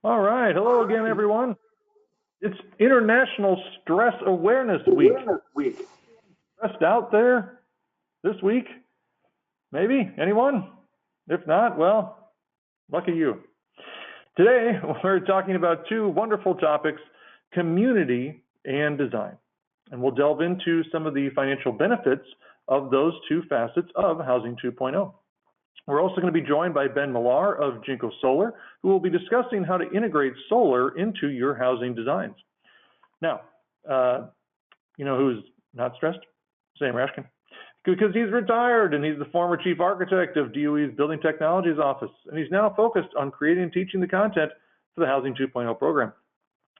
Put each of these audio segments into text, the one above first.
All right. Hello again, everyone. It's International Stress Awareness Week. Stressed out there this week? Maybe? Anyone? If not, well, lucky you. Today, we're talking about two wonderful topics, community and design. And we'll delve into some of the financial benefits of those two facets of Housing 2.0. We're also going to be joined by Ben Millar of Jinko Solar, who will be discussing how to integrate solar into your housing designs. Now, you know who's not stressed? Sam Rashkin. Because he's retired and he's the former chief architect of DOE's Building Technologies Office, and he's now focused on creating and teaching the content for the Housing 2.0 program.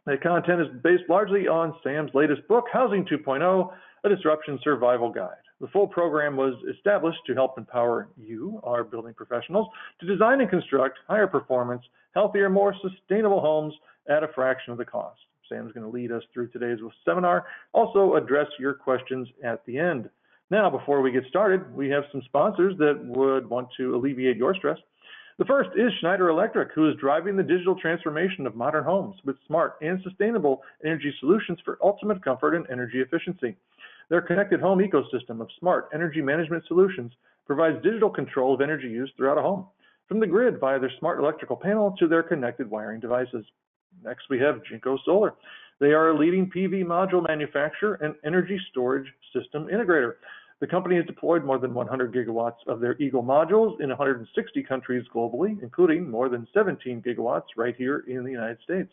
That content is based largely on Sam's latest book, Housing 2.0, A Disruption Survival Guide. The full program was established to help empower you, our building professionals, to design and construct higher performance, healthier, more sustainable homes at a fraction of the cost. Sam's going to lead us through today's seminar, also address your questions at the end. Now, before we get started, we have some sponsors that would want to alleviate your stress. The first is Schneider Electric, who is driving the digital transformation of modern homes with smart and sustainable energy solutions for ultimate comfort and energy efficiency. Their connected home ecosystem of smart energy management solutions provides digital control of energy use throughout a home, from the grid via their smart electrical panel to their connected wiring devices. Next, we have Jinko Solar. They are a leading PV module manufacturer and energy storage system integrator. The company has deployed more than 100 gigawatts of their Eagle modules in 160 countries globally, including more than 17 gigawatts right here in the United States.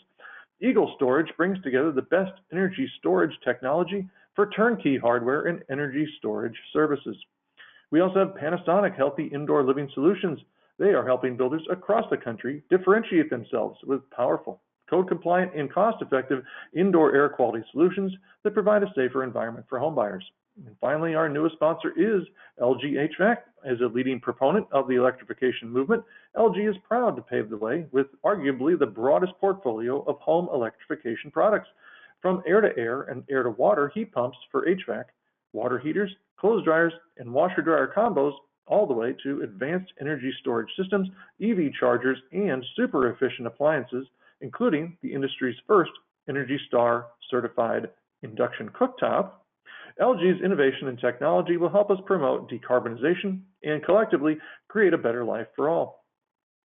Eagle Storage brings together the best energy storage technology for turnkey hardware and energy storage services. We also have Panasonic Healthy Indoor Living Solutions. They are helping builders across the country differentiate themselves with powerful, code-compliant, and cost-effective indoor air quality solutions that provide a safer environment for home buyers. And finally, our newest sponsor is LG HVAC. As a leading proponent of the electrification movement, LG is proud to pave the way with arguably the broadest portfolio of home electrification products, from air-to-air and air-to-water heat pumps for HVAC, water heaters, clothes dryers, and washer-dryer combos, all the way to advanced energy storage systems, EV chargers, and super-efficient appliances, including the industry's first Energy Star certified induction cooktop. LG's innovation and technology will help us promote decarbonization and collectively create a better life for all.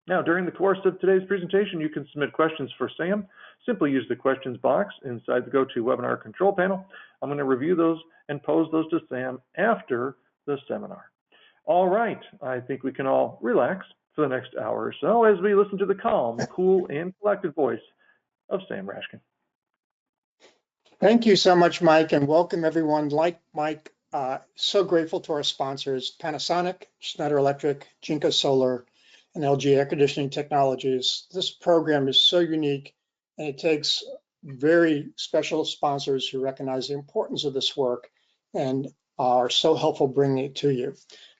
Now, during the course of today's presentation, you can submit questions for Sam. Simply use the questions box inside the GoToWebinar control panel. I'm going to review those and pose those to Sam after the seminar. All right, I think we can all relax for the next hour or so as we listen to the calm, cool, and collected voice of Sam Rashkin. Thank you so much, Mike, and welcome everyone. Like Mike, so grateful to our sponsors, Panasonic, Schneider Electric, Jinko Solar, and LG Air Conditioning Technologies. This program is so unique, and it takes very special sponsors who recognize the importance of this work and are so helpful bringing it to you.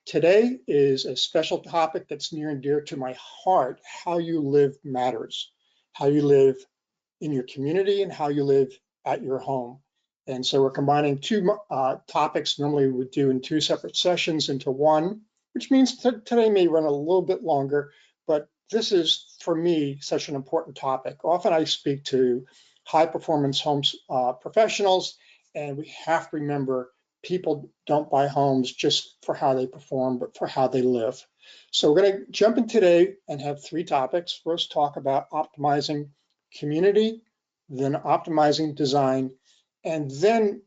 Today is a special topic that's near and dear to my heart. How you live matters. How you live in your community and how you live at your home. And so we're combining two topics normally we would do in two separate sessions into one, which means today may run a little bit longer, but this is, for me, such an important topic. Often I speak to high performance homes professionals, and we have to remember people don't buy homes just for how they perform, but for how they live. So we're going to jump in today and have three topics. First, talk about optimizing community, then optimizing design, and then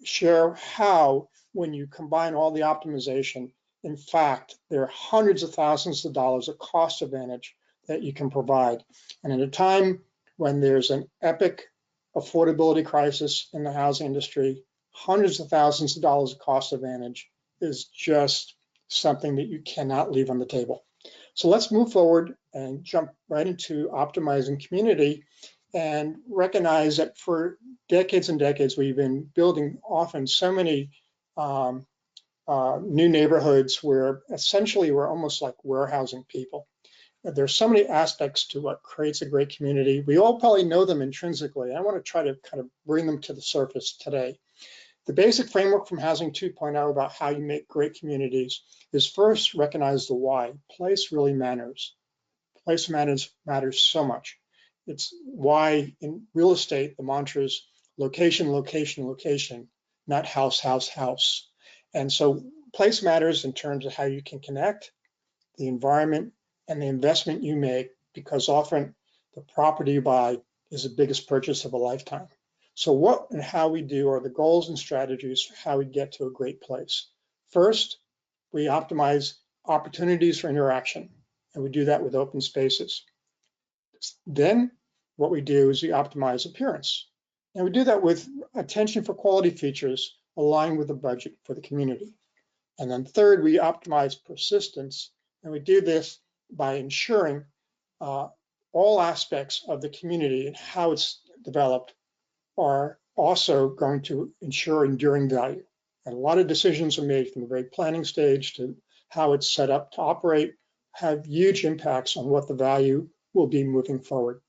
share how, when you combine all the optimization, in fact, there are hundreds of thousands of dollars of cost advantage that you can provide. And at a time when there's an epic affordability crisis in the housing industry, hundreds of thousands of dollars of cost advantage is just something that you cannot leave on the table. So let's move forward and jump right into optimizing community and recognize that for decades and decades, we've been building often so many new neighborhoods where essentially we're almost like warehousing people. There's so many aspects to what creates a great community. We all probably know them intrinsically. I want to try to kind of bring them to the surface today. The basic framework from Housing 2.0 about how you make great communities is first recognize the why. Place really matters. Place matters so much. It's why in real estate, the mantra is location, location, location, not house, house, house. And so place matters in terms of how you can connect the environment and the investment you make, because often the property you buy is the biggest purchase of a lifetime. So what and how we do are the goals and strategies for how we get to a great place. First, we optimize opportunities for interaction, and we do that with open spaces. Then what we do is we optimize appearance, and we do that with attention for quality features aligned with the budget for the community. And then third, we optimize persistence, and we do this by ensuring all aspects of the community and how it's developed are also going to ensure enduring value. And a lot of decisions are made from the very planning stage to how it's set up to operate, have huge impacts on what the value will be moving forward.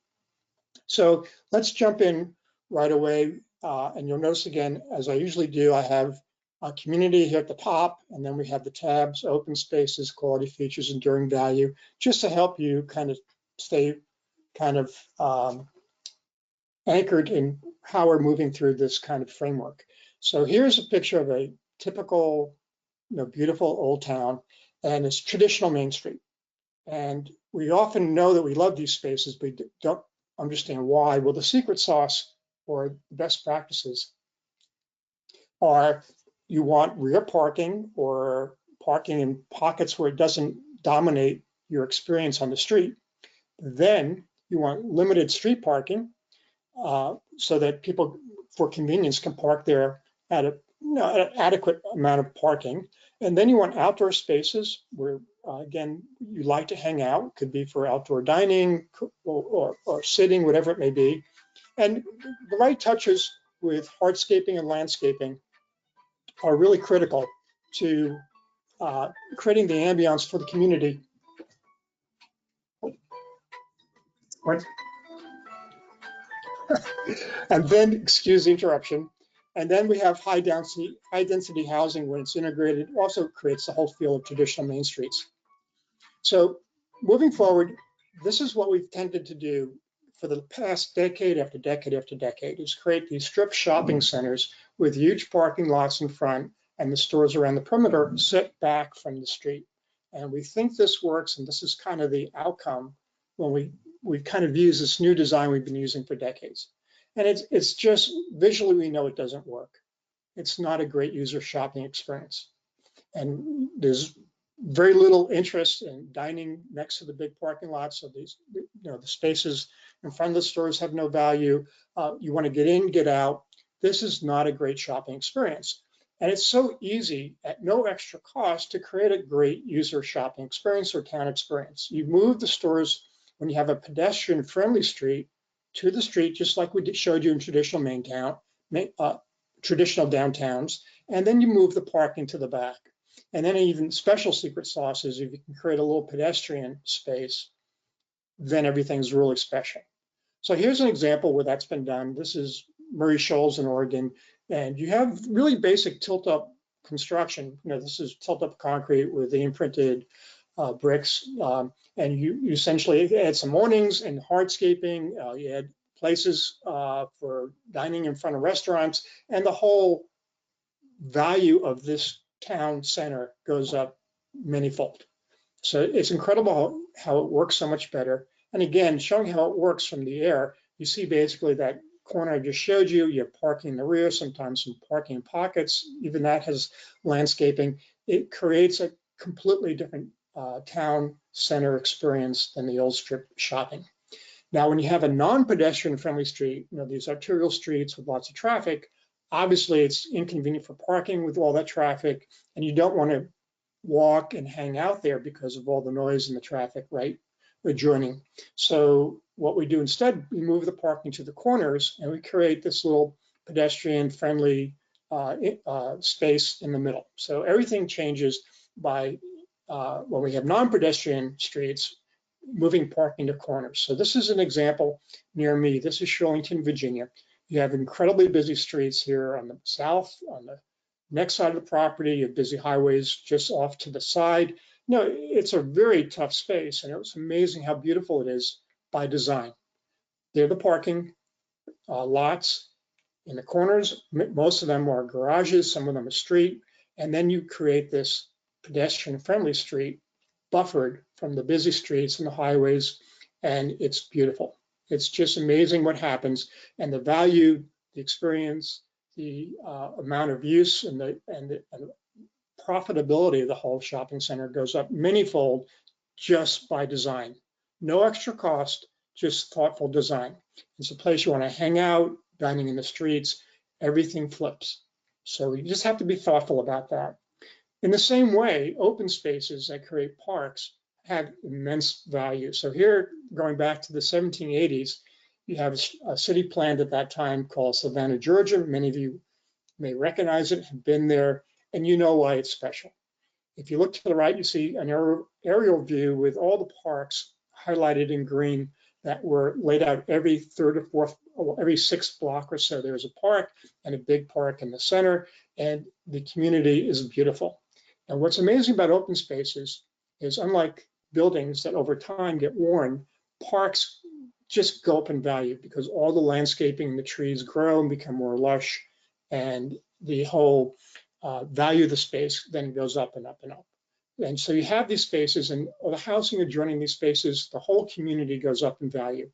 So let's jump in right away. And you'll notice again, as I usually do, I have a community here at the top, and then we have the tabs, open spaces, quality features, enduring value, just to help you kind of stay kind of anchored in how we're moving through this kind of framework. So here's a picture of a typical, beautiful old town, and it's traditional Main Street. And we often know that we love these spaces, but we don't understand why. Well, the secret sauce or best practices are you want rear parking or parking in pockets where it doesn't dominate your experience on the street. Then you want limited street parking so that people, for convenience, can park there at an adequate amount of parking. And then you want outdoor spaces where, again, you like to hang out. Could be for outdoor dining or sitting, whatever it may be. And the right touches with hardscaping and landscaping are really critical to creating the ambiance for the community. And then, excuse the interruption, and then we have high density housing when it's integrated, also creates the whole feel of traditional main streets. So moving forward, this is what we've tended to do for the past decade after decade after decade, is create these strip shopping centers with huge parking lots in front and the stores around the perimeter set back from the street. And we think this works, and this is kind of the outcome when we kind of use this new design we've been using for decades. And it's just visually, we know it doesn't work. It's not a great user shopping experience. And there's very little interest in dining next to the big parking lots. So these, the spaces in front of the stores have no value. You want to get in, get out. This is not a great shopping experience. And it's so easy at no extra cost to create a great user shopping experience or town experience. You move the stores when you have a pedestrian friendly street to the street, just like we showed you in traditional traditional downtowns, and then you move the parking to the back. And then even special secret sauce is if you can create a little pedestrian space, then everything's really special. So here's an example where that's been done. This is Murray Shoals in Oregon, and you have really basic tilt-up construction. This is tilt-up concrete with the imprinted bricks, and you essentially add some awnings and hardscaping. You add places for dining in front of restaurants, and the whole value of this town center goes up manyfold. So it's incredible how it works so much better. And again, showing how it works from the air, you see basically that corner I just showed you. You have parking in the rear, sometimes some parking in pockets. Even that has landscaping. It creates a completely different town center experience than the old strip shopping. Now, when you have a non-pedestrian friendly street, these arterial streets with lots of traffic, obviously it's inconvenient for parking with all that traffic, and you don't want to walk and hang out there because of all the noise and the traffic right adjoining. So what we do instead, we move the parking to the corners and we create this little pedestrian friendly space in the middle. So everything changes by when we have non-pedestrian streets, moving parking to corners. So this is an example near me. This is Shirlington, Virginia. You have incredibly busy streets here on the south, on the next side of the property. You have busy highways just off to the side. It's a very tough space, and it was amazing how beautiful it is by design. They're the parking lots. In the corners, most of them are garages, some of them are street, and then you create this pedestrian-friendly street buffered from the busy streets and the highways, and it's beautiful. It's just amazing what happens, and the value, the experience, the amount of use, and the profitability of the whole shopping center goes up manyfold just by design. No extra cost, just thoughtful design. It's a place you want to hang out, dining in the streets, everything flips. So you just have to be thoughtful about that. In the same way, open spaces that create parks have immense value. So here, going back to the 1780s, you have a city planned at that time called Savannah, Georgia. Many of you may recognize it, have been there, and you know why it's special. If you look to the right, you see an aerial view with all the parks highlighted in green that were laid out every third or fourth, every sixth block or so. There's a park and a big park in the center, and the community is beautiful. And what's amazing about open spaces is, unlike buildings that over time get worn, parks just go up in value because all the landscaping and the trees grow and become more lush, and the whole value of the space then goes up and up and up. And so you have these spaces, and the housing adjoining these spaces, the whole community goes up in value.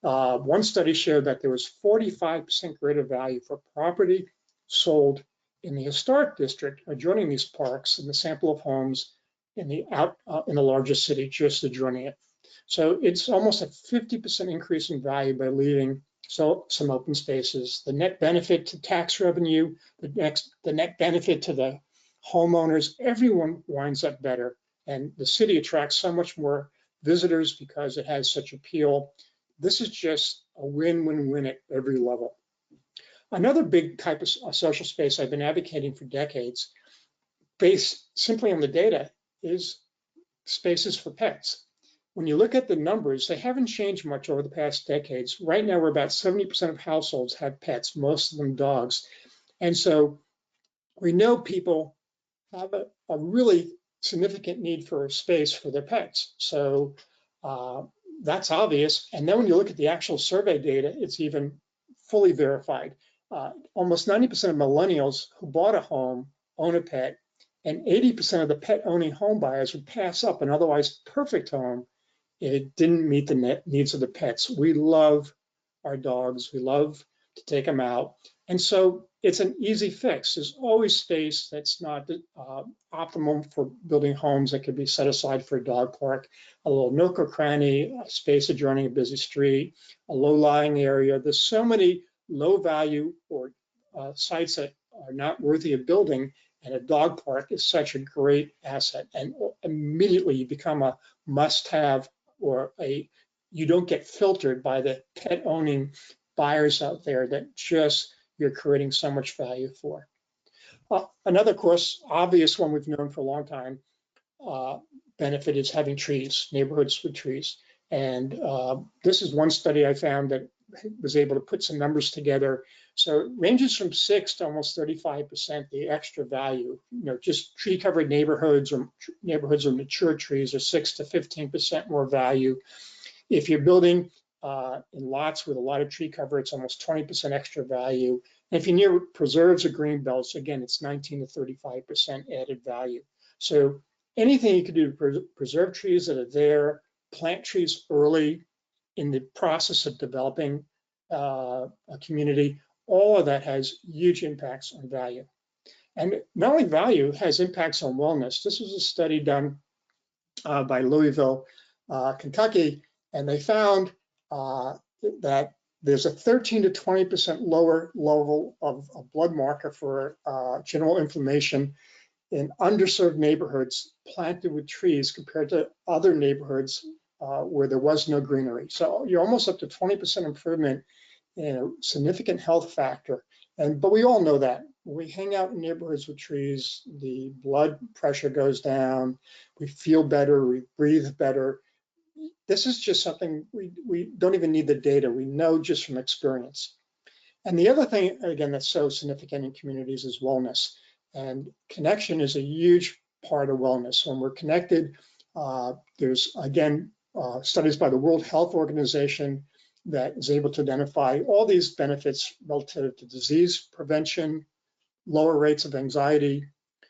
One study showed that there was 45% greater value for property sold in the historic district adjoining these parks than the sample of homes in the largest city just adjoining it. So it's almost a 50% increase in value by leaving some open spaces. The net benefit to tax revenue, the net benefit to the homeowners, everyone winds up better. And the city attracts so much more visitors because it has such appeal. This is just a win-win-win at every level. Another big type of social space I've been advocating for decades, based simply on the data, is spaces for pets. When you look at the numbers, they haven't changed much over the past decades. Right now, we're about 70% of households have pets, most of them dogs. And so we know people have a really significant need for space for their pets. So that's obvious. And then when you look at the actual survey data, it's even fully verified. Almost 90% of millennials who bought a home own a pet, and 80% of the pet owning home buyers would pass up an otherwise perfect home if it didn't meet the needs of the pets. We love our dogs. We love to take them out. And so it's an easy fix. There's always space that's not optimum for building homes that could be set aside for a dog park, a little nook or cranny, a space adjoining a busy street, a low-lying area. There's so many low value or sites that are not worthy of building, and a dog park is such a great asset. And immediately you become a must-have, or you don't get filtered by the pet owning buyers out there that just you're creating so much value for. Another, of course, obvious one we've known for a long time, benefit is having trees, neighborhoods with trees. And this is one study I found that was able to put some numbers together. So it ranges from 6 to almost 35% the extra value. Just tree covered neighborhoods or neighborhoods of mature trees are 6 to 15% more value. If you're building in lots with a lot of tree cover, it's almost 20% extra value. And if you're near preserves or green belts, again, it's 19 to 35% added value. So anything you can do to preserve trees that are there, plant trees early in the process of developing a community, all of that has huge impacts on value. And not only value, has impacts on wellness. This was a study done by Louisville, Kentucky, and they found that there's a 13 to 20% lower level of a blood marker for general inflammation in underserved neighborhoods planted with trees compared to other neighborhoods where there was no greenery. So you're almost up to 20% improvement in a significant health factor. But we all know that. When we hang out in neighborhoods with trees, the blood pressure goes down, we feel better, we breathe better. This is just something we don't even need the data. We know just from experience. And the other thing, again, that's so significant in communities is wellness. And connection is a huge part of wellness. When we're connected, there's, again, studies by the World Health Organization that is able to identify all these benefits relative to disease prevention, lower rates of anxiety,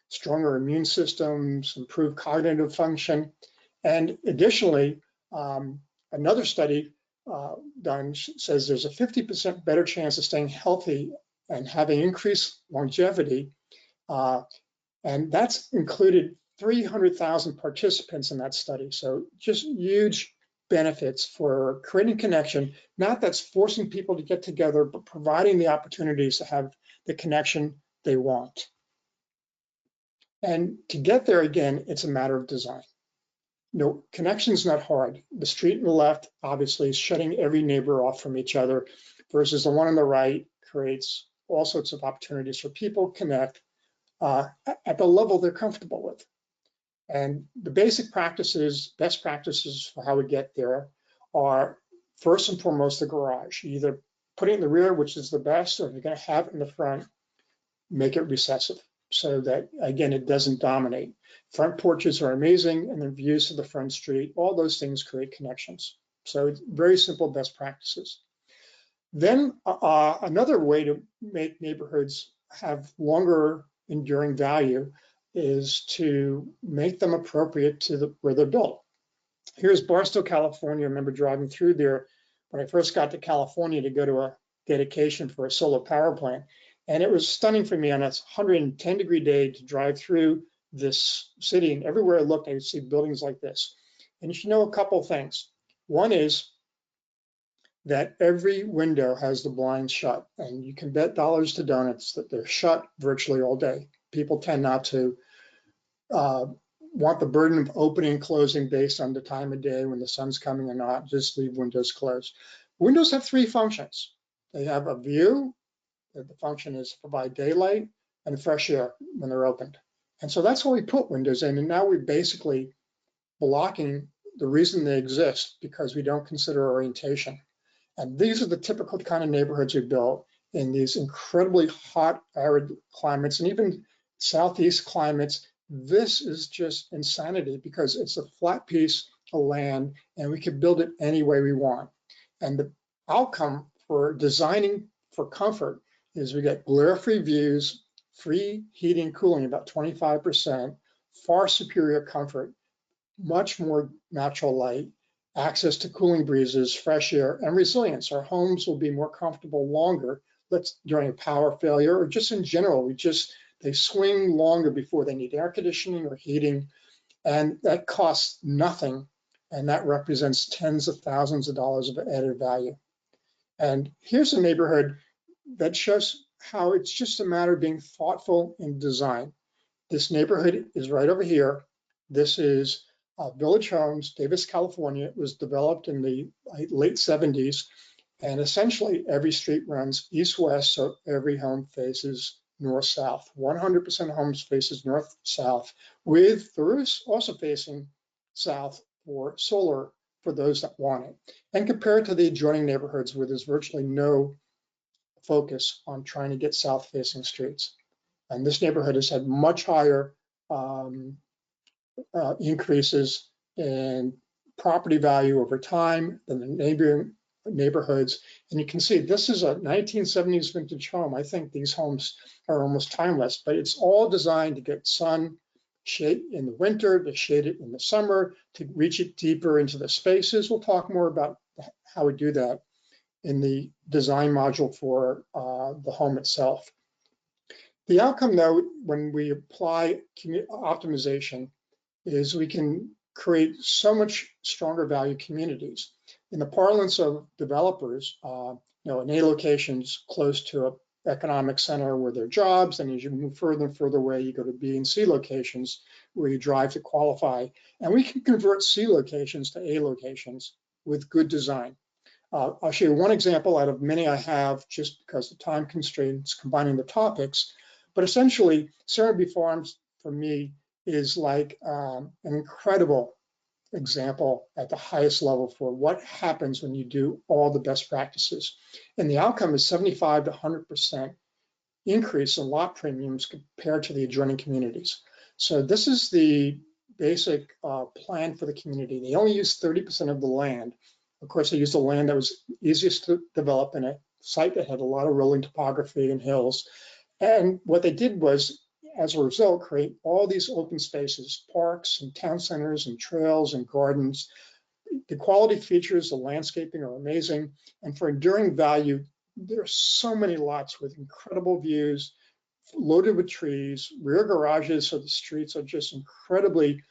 stronger immune systems, improved cognitive function. And additionally, another study done says there's a 50% better chance of staying healthy and having increased longevity. And that's included 300,000 participants in that study. So just huge benefits for creating connection, not that's forcing people to get together, but providing the opportunities to have the connection they want. And to get there, again, it's a matter of design. No, connection's not hard. The street on the left, obviously, is shutting every neighbor off from each other, versus the one on the right creates all sorts of opportunities for people to connect at the level they're comfortable with. And the basic practices, best practices for how we get there are, first and foremost, the garage. You either put it in the rear, which is the best, or if you're going to have it in the front, make it recessive so that, again, it doesn't dominate. Front porches are amazing, and the views to the front street, all those things create connections. So it's very simple best practices. Then another way to make neighborhoods have longer enduring value is to make them appropriate to where they're built. Here's Barstow, California. I remember driving through there when I first got to California to go to a dedication for a solar power plant. And it was stunning for me on a 110-degree day to drive through this city. And everywhere I looked, I would see buildings like this. And you should know a couple things. One is that every window has the blinds shut, and you can bet dollars to donuts that they're shut virtually all day. People tend not to want the burden of opening and closing based on the time of day when the sun's coming or not, just leave windows closed. Windows have three functions. They have a view, the function is to provide daylight, and fresh air when they're opened. And so that's why we put windows in, and now we're basically blocking the reason they exist because we don't consider orientation. And these are the typical kind of neighborhoods we built in these incredibly hot, arid climates, and even southeast climates. This is just insanity because it's a flat piece of land and we can build it any way we want. And the outcome for designing for comfort is we get glare-free views, free heating and cooling, about 25%, far superior comfort, much more natural light, access to cooling breezes, fresh air, and resilience. Our homes will be more comfortable longer, during a power failure or just in general. They swing longer before they need air conditioning or heating, and that costs nothing, and that represents tens of thousands of dollars of added value. And here's a neighborhood that shows how it's just a matter of being thoughtful in design. This neighborhood is right over here. This is Village Homes, Davis, California. It was developed in the late 70s, and essentially every street runs east-west, so every home faces north-south. 100% of homes faces north-south, with the roofs also facing south for solar for those that want it. And compared to the adjoining neighborhoods where there's virtually no focus on trying to get south-facing streets. And this neighborhood has had much higher increases in property value over time than the neighboring neighborhoods. And you can see this is a 1970s vintage home. I think these homes are almost timeless, but it's all designed to get sun, shade in the winter, to shade it in the summer, to reach it deeper into the spaces. We'll talk more about how we do that in the design module for the home itself. The outcome, though, when we apply optimization, is we can create so much stronger value communities. In the parlance of developers, an A location's close to an economic center where there are jobs, and as you move further and further away, you go to B and C locations where you drive to qualify. And we can convert C locations to A locations with good design. I'll show you one example out of many I have, just because of time constraints combining the topics. But essentially, Serenity Farms, for me, is like an incredible example at the highest level for what happens when you do all the best practices. And the outcome is 75 to 100% increase in lot premiums compared to the adjoining communities. So this is the basic plan for the community. They only use 30% of the land. Of course, they used the land that was easiest to develop in a site that had a lot of rolling topography and hills. And what they did was, as a result, create all these open spaces, parks and town centers and trails and gardens. The quality features, the landscaping are amazing. And for enduring value, there are so many lots with incredible views, loaded with trees, rear garages, so the streets are just incredibly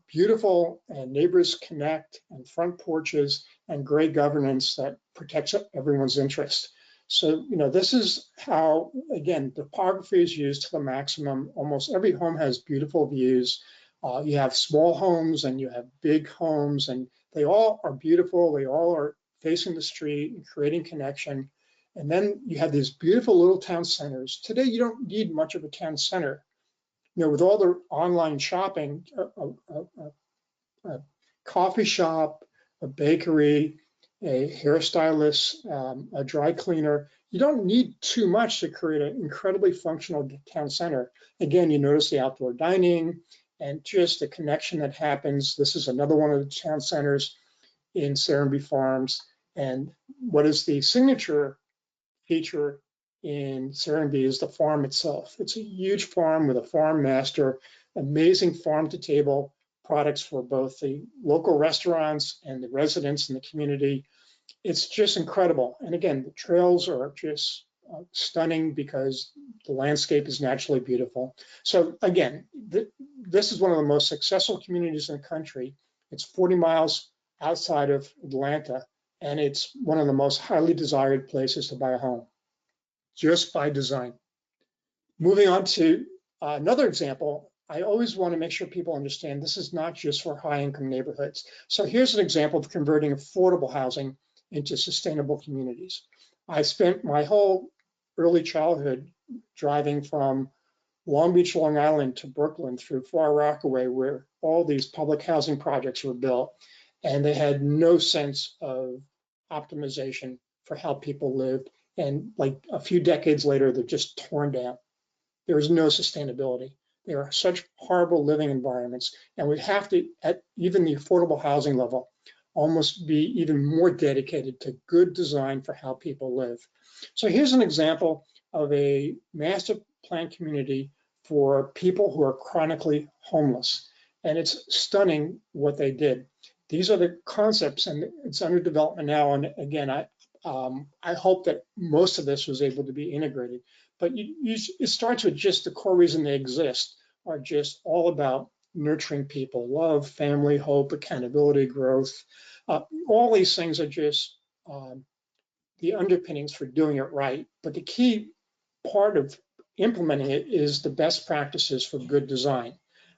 beautiful, and neighbors connect, and front porches, and great governance that protects everyone's interest. So, this is how, again, topography is used to the maximum. Almost every home has beautiful views. You have small homes and you have big homes, and they all are beautiful. They all are facing the street and creating connection. And then you have these beautiful little town centers. Today, you don't need much of a town center. With all the online shopping, a coffee shop, a bakery, a hairstylist, a dry cleaner, you don't need too much to create an incredibly functional town center. Again, you notice the outdoor dining and just the connection that happens. This is another one of the town centers in Serenbe Farms. And what is the signature feature in Serenbe is the farm itself. It's a huge farm with a farm master, amazing farm to table products for both the local restaurants and the residents in the community. It's just incredible. And again, the trails are just stunning because the landscape is naturally beautiful. So again, this is one of the most successful communities in the country. It's 40 miles outside of Atlanta, and it's one of the most highly desired places to buy a home, just by design. Moving on to another example, I always want to make sure people understand this is not just for high-income neighborhoods. So here's an example of converting affordable housing into sustainable communities. I spent my whole early childhood driving from Long Beach, Long Island to Brooklyn through Far Rockaway, where all these public housing projects were built, and they had no sense of optimization for how people lived. And like a few decades later, they're just torn down. There is no sustainability. There are such horrible living environments, and we have to, at even the affordable housing level, almost be even more dedicated to good design for how people live. So here's an example of a master plan community for people who are chronically homeless. And it's stunning what they did. These are the concepts, and it's under development now. And again, I hope that most of this was able to be integrated. But it starts with just the core reason they exist are just all about nurturing people, love, family, hope, accountability, growth. All these things are just the underpinnings for doing it right. But the key part of implementing it is the best practices for good design.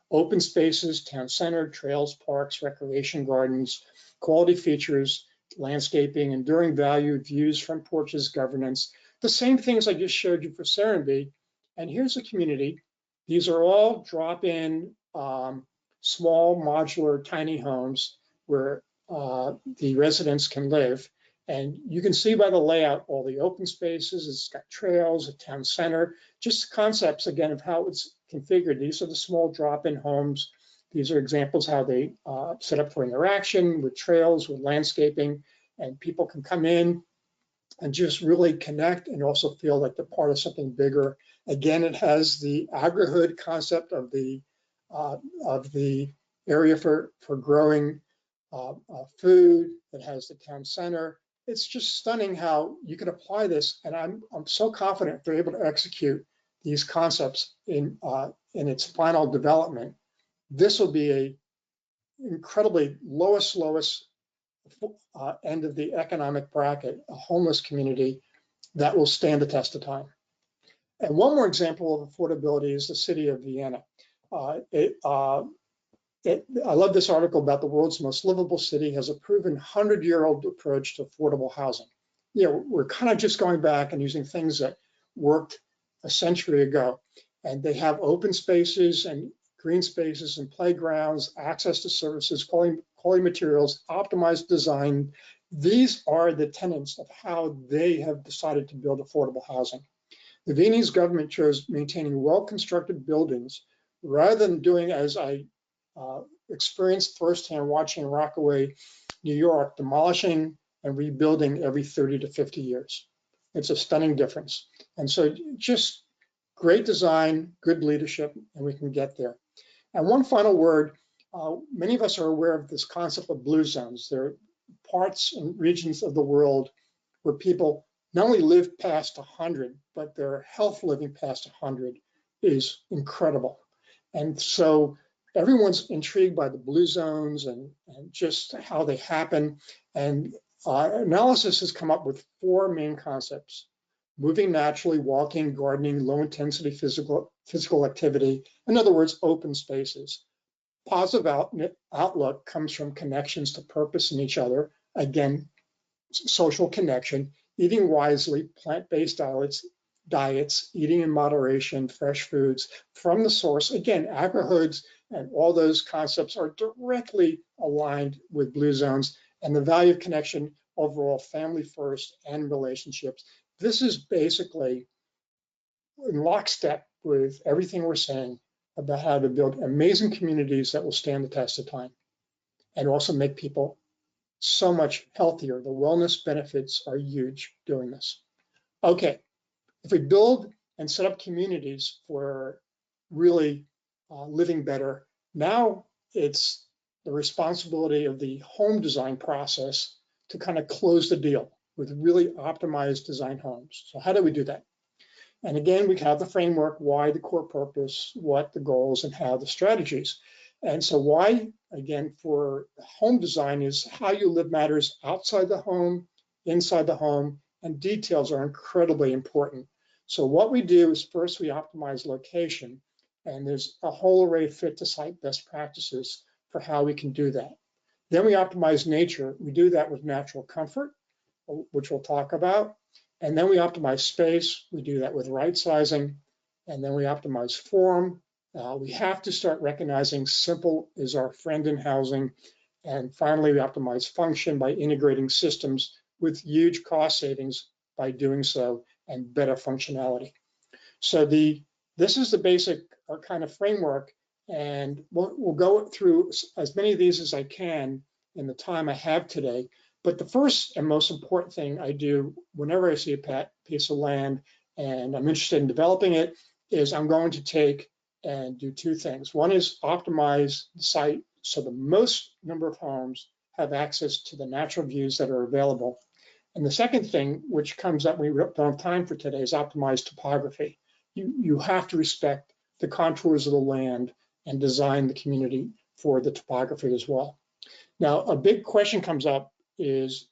Open spaces, town center, trails, parks, recreation gardens, quality features, landscaping, enduring value, views, front porches, governance. The same things I just showed you for Serenbe. And here's a community. These are all drop-in, small, modular, tiny homes where the residents can live. And you can see by the layout all the open spaces. It's got trails, a town center, just concepts, again, of how it's configured. These are the small drop-in homes. These are examples how they set up for interaction with trails, with landscaping, and people can come in and just really connect and also feel like they're part of something bigger. Again, it has the agri-hood concept of the area for growing food. It has the town center. It's just stunning how you can apply this, and I'm so confident they're able to execute these concepts in its final development. This will be a incredibly lowest end of the economic bracket, a homeless community that will stand the test of time. And one more example of affordability is the city of Vienna. I love this article about the world's most livable city has a proven 100-year-old approach to affordable housing. We're kind of just going back and using things that worked a century ago. And they have open spaces and green spaces and playgrounds, access to services, quality materials, optimized design. These are the tenets of how they have decided to build affordable housing. The Viennese government chose maintaining well-constructed buildings rather than doing, as I experienced firsthand watching Rockaway, New York demolishing and rebuilding every 30 to 50 years. It's a stunning difference. And so just great design, good leadership, and we can get there. And one final word, many of us are aware of this concept of blue zones. There are parts and regions of the world where people not only live past 100, but their health living past 100 is incredible. And so everyone's intrigued by the blue zones and just how they happen. And analysis has come up with 4 main concepts: moving naturally, walking, gardening, low intensity physical activity. In other words, open spaces. Positive outlook comes from connections to purpose in each other. Again, social connection, eating wisely, plant-based diets, eating in moderation, fresh foods from the source. Again, agri-hoods and all those concepts are directly aligned with blue zones, and the value of connection overall, family first and relationships. This is basically in lockstep with everything we're saying about how to build amazing communities that will stand the test of time and also make people so much healthier. The wellness benefits are huge doing this. Okay, if we build and set up communities for really living better, now it's the responsibility of the home design process to kind of close the deal with really optimized design homes. So how do we do that? And again, we have the framework, why, the core purpose, what the goals, and how the strategies. And so why, again, for home design is how you live matters outside the home, inside the home, and details are incredibly important. So what we do is first we optimize location, and there's a whole array of fit to site best practices for how we can do that. Then we optimize nature. We do that with natural comfort, which we'll talk about. And then we optimize space. We do that with right sizing. And then we optimize form. We have to start recognizing simple is our friend in housing. And finally, we optimize function by integrating systems with huge cost savings by doing so and better functionality. So this is the basic kind of framework. And we'll go through as many of these as I can in the time I have today. But the first and most important thing I do whenever I see a piece of land and I'm interested in developing it is I'm going to take and do 2 things. One is optimize the site so the most number of homes have access to the natural views that are available. And the second thing, which comes up, we don't have time for today, is optimize topography. You have to respect the contours of the land and design the community for the topography as well. Now, a big question comes up is,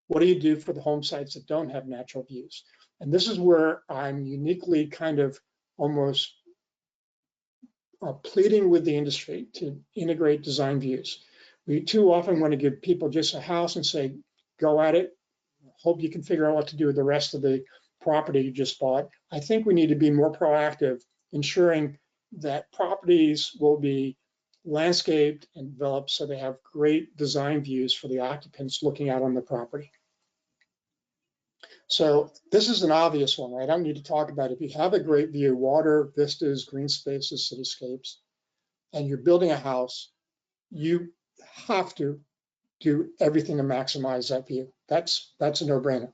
what do you do for the home sites that don't have natural views? And this is where I'm uniquely kind of almost pleading with the industry to integrate design views. We too often want to give people just a house and say, go at it, hope you can figure out what to do with the rest of the property you just bought. I think we need to be more proactive, ensuring that properties will be landscaped and developed so they have great design views for the occupants looking out on the property. So this is an obvious one, right? I don't need to talk about it. If you have a great view, water, vistas, green spaces, cityscapes, and you're building a house, you have to do everything to maximize that view. That's a no-brainer.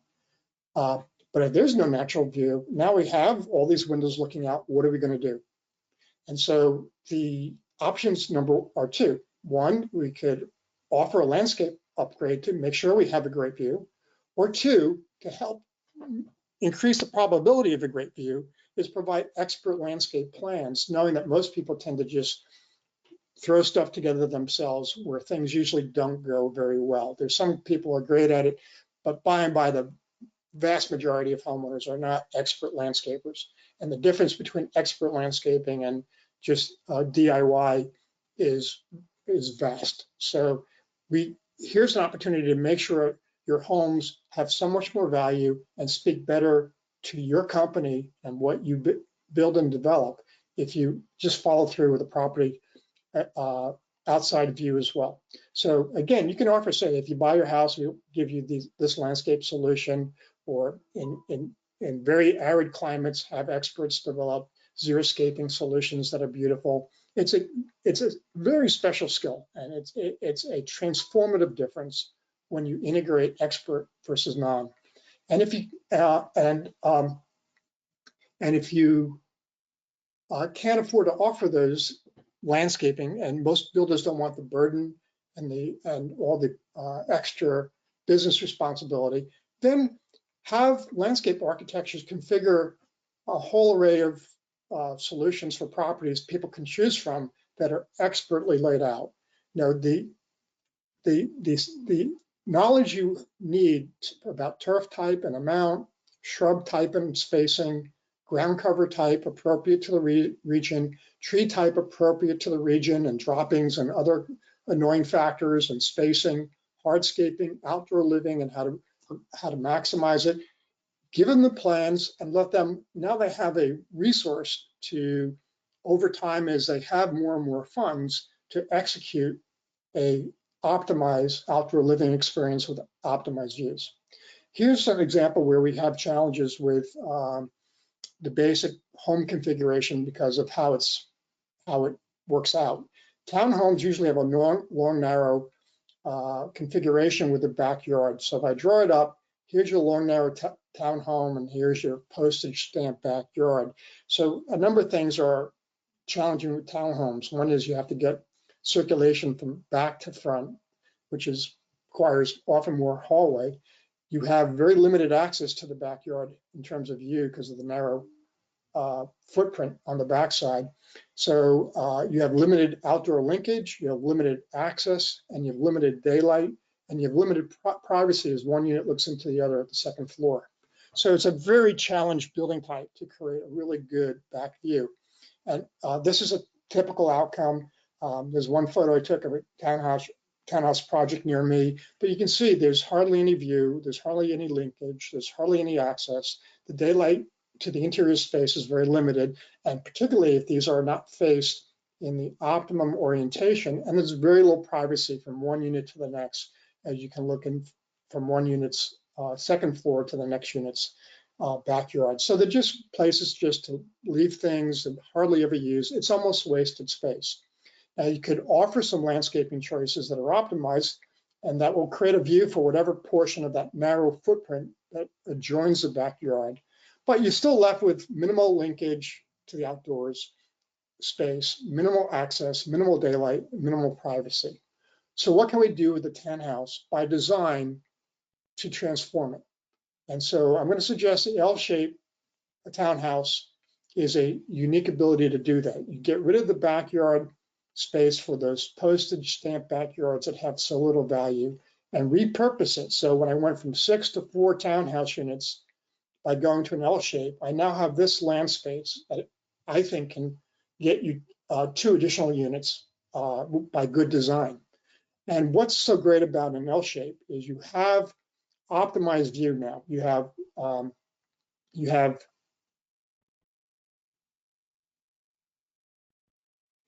But if there's no natural view, now we have all these windows looking out, what are we going to do? And so the options are 2. One, we could offer a landscape upgrade to make sure we have a great view, or 2, to help increase the probability of a great view, is provide expert landscape plans, knowing that most people tend to just throw stuff together themselves where things usually don't go very well. There's some people who are great at it, but by and by the vast majority of homeowners are not expert landscapers. And the difference between expert landscaping and just DIY is vast. So here's an opportunity to make sure your homes have so much more value and speak better to your company and what you build and develop if you just follow through with the property outside view as well. So again, you can offer, say, if you buy your house, we'll give you this landscape solution, or in very arid climates, have experts develop xeriscaping solutions that are beautiful. it's a very special skill, and it's a transformative difference when you integrate expert versus non. And if you can't afford to offer those landscaping, and most builders don't want the burden and all the extra business responsibility, then have landscape architectures configure a whole array of solutions for properties people can choose from that are expertly laid out. You know, the knowledge you need about turf type and amount, shrub type and spacing, ground cover type appropriate to the region, tree type appropriate to the region, and droppings and other annoying factors, and spacing, hardscaping, outdoor living, and how to maximize it. Give them the plans and let them, now they have a resource to, over time, as they have more and more funds, to execute a optimized outdoor living experience with optimized views. Here's an example where we have challenges with the basic home configuration because of how it works out. Townhomes usually have a long narrow configuration with a backyard. So if I draw it up, here's your long narrow townhome, and here's your postage stamp backyard. So a number of things are challenging with townhomes. One is you have to get circulation from back to front, which requires often more hallway. You have very limited access to the backyard in terms of view because of the narrow footprint on the backside. So you have limited outdoor linkage, you have limited access, and you have limited daylight, and you have limited privacy as one unit looks into the other at the second floor. So it's a very challenged building type to create a really good back view. And this is a typical outcome. There's one photo I took of a townhouse project near me, but you can see there's hardly any view, there's hardly any linkage, there's hardly any access. The daylight to the interior space is very limited, and particularly if these are not faced in the optimum orientation, and there's very little privacy from one unit to the next, as you can look in from one unit's second floor to the next unit's backyard. So they're just places just to leave things and hardly ever use. It's almost wasted space. Now you could offer some landscaping choices that are optimized, and that will create a view for whatever portion of that narrow footprint that adjoins the backyard. But you're still left with minimal linkage to the outdoors space, minimal access, minimal daylight, minimal privacy. So what can we do with the townhouse by design to transform it? And so I'm going to suggest the L-shape townhouse is a unique ability to do that. You get rid of the backyard space for those postage stamp backyards that have so little value and repurpose it. So when I went from 6 to 4 townhouse units by going to an L shape, I now have this land space that I think can get you 2 additional units by good design. And what's so great about an L shape is you have optimized view now. You have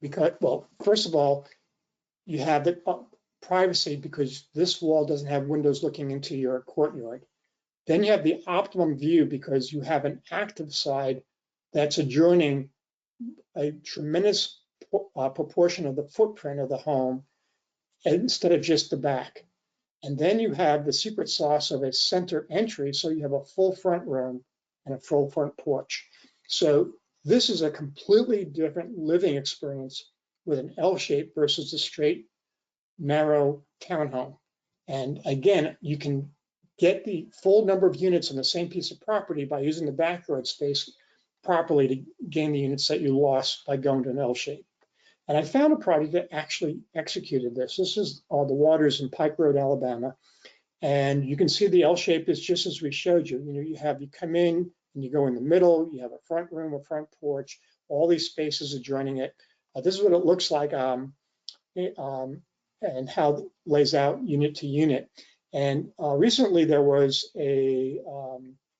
because, well, first of all, you have the privacy because this wall doesn't have windows looking into your courtyard. Then you have the optimum view because you have an active side that's adjoining a tremendous proportion of the footprint of the home instead of just the back. And then you have the secret sauce of a center entry, so you have a full front room and a full front porch. So this is a completely different living experience with an L shape versus a straight, narrow townhome. And again, you can get the full number of units on the same piece of property by using the backyard space properly to gain the units that you lost by going to an L shape. And I found a project that actually executed this. This is the Waters in Pike Road, Alabama. And you can see the L shape is just as we showed you. You come in and you go in the middle, you have a front room, a front porch, all these spaces adjoining it. This is what it looks like and how it lays out unit to unit. And recently there was a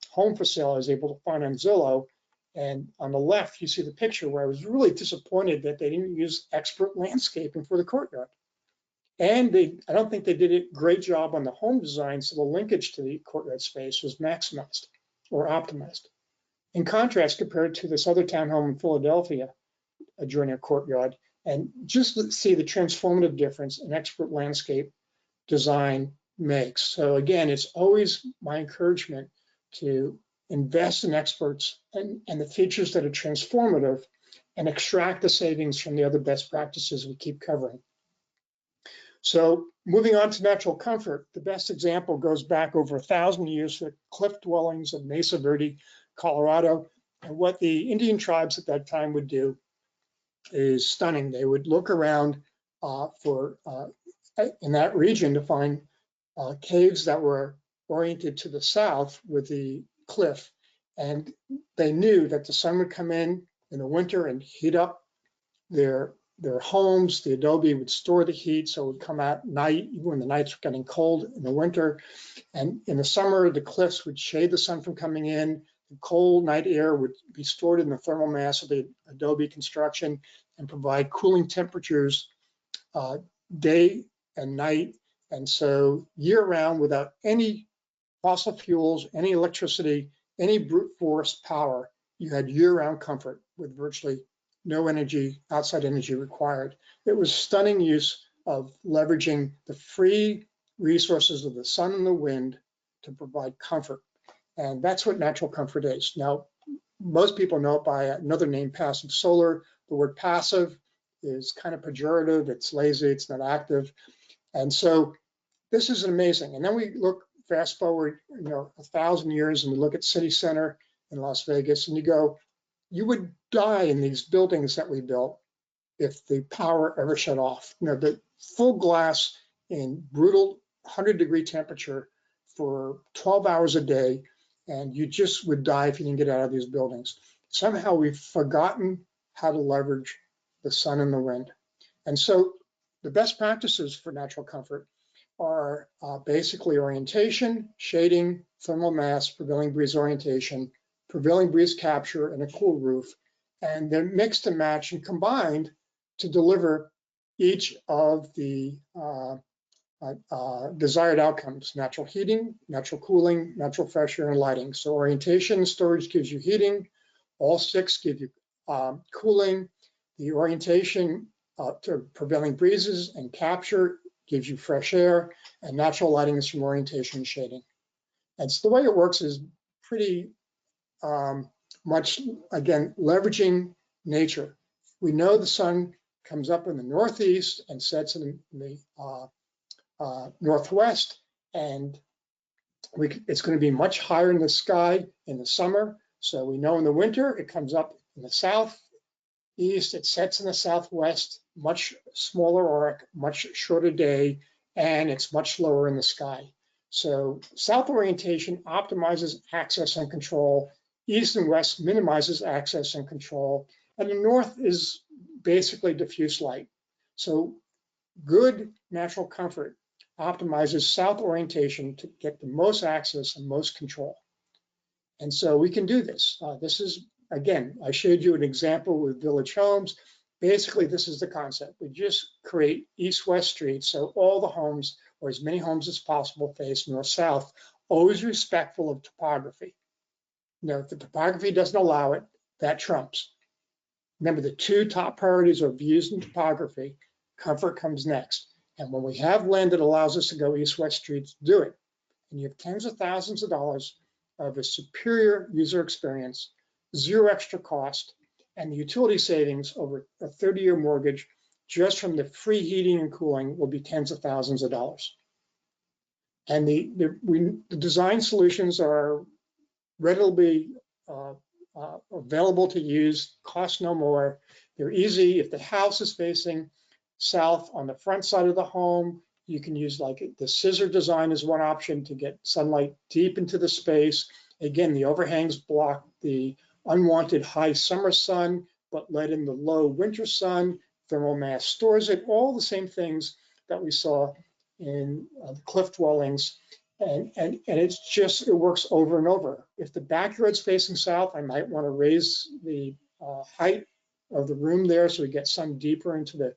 home for sale I was able to find on Zillow. And on the left, you see the picture where I was really disappointed that they didn't use expert landscaping for the courtyard. And I don't think they did a great job on the home design, so the linkage to the courtyard space was maximized or optimized. In contrast, compared to this other townhome in Philadelphia adjoining a courtyard, And just see the transformative difference an expert landscape design makes. So again, it's always my encouragement to invest in experts and the features that are transformative and extract the savings from the other best practices we keep covering. So moving on to natural comfort, the best example goes back over 1,000 years to the cliff dwellings of Mesa Verde, Colorado. And what the Indian tribes at that time would do is stunning. They would look around in that region to find caves that were oriented to the south with the cliff. And they knew that the sun would come in the winter and heat up their homes. The adobe would store the heat, so it would come out at night, even when the nights were getting cold in the winter. And in the summer, the cliffs would shade the sun from coming in. The cold night air would be stored in the thermal mass of the adobe construction and provide cooling temperatures day and night. And so year round, without any fossil fuels, any electricity, any brute force power, you had year-round comfort with virtually no energy, outside energy required. It was stunning use of leveraging the free resources of the sun and the wind to provide comfort. And that's what natural comfort is. Now, most people know it by another name, passive solar. The word passive is kind of pejorative. It's lazy, it's not active. And so this is amazing. And then we look fast forward, 1,000 years, and we look at City Center in Las Vegas, and you go, you would die in these buildings that we built if the power ever shut off. The full glass in brutal 100-degree temperature for 12 hours a day, and you just would die if you didn't get out of these buildings. Somehow we've forgotten how to leverage the sun and the wind. And so the best practices for natural comfort are basically orientation, shading, thermal mass, prevailing breeze orientation, prevailing breeze capture, and a cool roof. And they're mixed and matched and combined to deliver each of the desired outcomes: natural heating, natural cooling, natural pressure, and lighting. So orientation storage gives you heating. All six give you cooling. The orientation to prevailing breezes and capture gives you fresh air, and natural lighting is from orientation and shading. And so the way it works is pretty much, again, leveraging nature. We know the sun comes up in the northeast and sets in the northwest, and it's going to be much higher in the sky in the summer. So we know in the winter it comes up in the southeast, it sets in the southwest, much smaller arc, much shorter day, and it's much lower in the sky. So south orientation optimizes access and control. East and west minimizes access and control. And the north is basically diffuse light. So good natural comfort optimizes south orientation to get the most access and most control. And so we can do this. This is, again, I showed you an example with Village Homes. Basically, this is the concept. We just create east-west streets, so all the homes, or as many homes as possible, face north-south, always respectful of topography. Now, if the topography doesn't allow it, that trumps. Remember, the two top priorities are views and topography. Comfort comes next. And when we have land that allows us to go east-west streets, do it. And you have tens of thousands of dollars of a superior user experience, zero extra cost, and the utility savings over a 30-year mortgage just from the free heating and cooling will be tens of thousands of dollars. And the design solutions are readily available to use, cost no more. They're easy. If the house is facing south on the front side of the home, you can use like the scissor design is one option to get sunlight deep into the space. Again, the overhangs block the unwanted high summer sun, but let in the low winter sun. Thermal mass stores it, all the same things that we saw in the cliff dwellings. And it's just, it works over and over. If the backyard's facing south, I might want to raise the height of the room there so we get sun deeper into the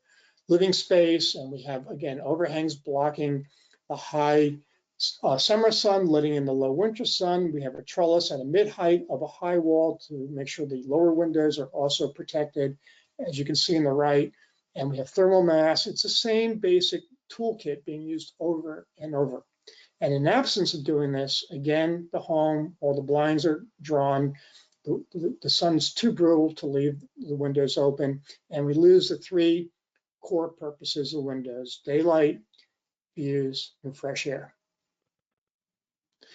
living space. And we have, again, overhangs blocking the high summer sun, letting in the low winter sun. We have a trellis at a mid-height of a high wall to make sure the lower windows are also protected. As you can see on the right, and we have thermal mass. It's the same basic toolkit being used over and over. And in absence of doing this, again, the home, all the blinds are drawn, the sun's too brutal to leave the windows open, and we lose the three core purposes of windows: daylight, views, and fresh air.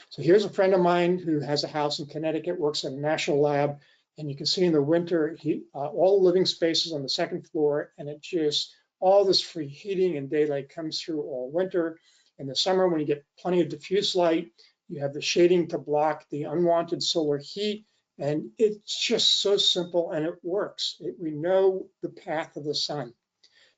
So here's a friend of mine who has a house in Connecticut, works at a national lab, and you can see in the winter, all the living spaces on the second floor, and it just, all this free heating and daylight comes through all winter. In the summer, when you get plenty of diffuse light, you have the shading to block the unwanted solar heat, and it's just so simple, and it works. We know the path of the sun.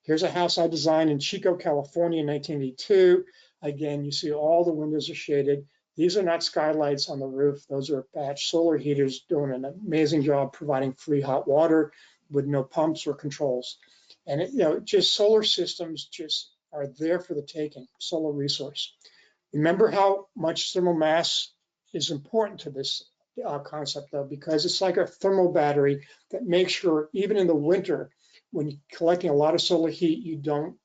Here's a house I designed in Chico, California in 1982. Again, you see all the windows are shaded. These are not skylights on the roof. Those are batch solar heaters doing an amazing job providing free hot water with no pumps or controls. And just solar systems just are there for the taking, solar resource. Remember how much thermal mass is important to this concept, though, because it's like a thermal battery that makes sure even in the winter, when you're collecting a lot of solar heat, you don't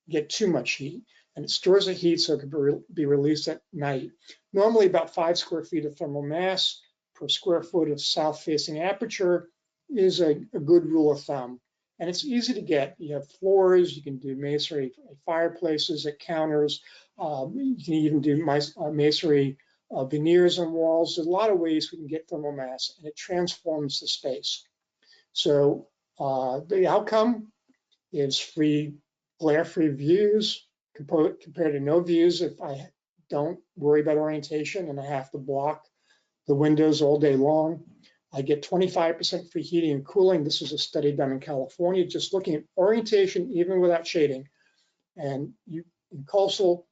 get too much heat. And it stores the heat so it can be released at night. Normally about 5 square feet of thermal mass per square foot of south-facing aperture is a good rule of thumb. And it's easy to get. You have floors, you can do masonry fireplaces at counters, you can even do masonry veneers on walls. There's a lot of ways we can get thermal mass, and it transforms the space. So the outcome is glare-free views compared to no views if I don't worry about orientation and I have to block the windows all day long. I get 25% free heating and cooling. This was a study done in California, just looking at orientation even without shading. And in coastal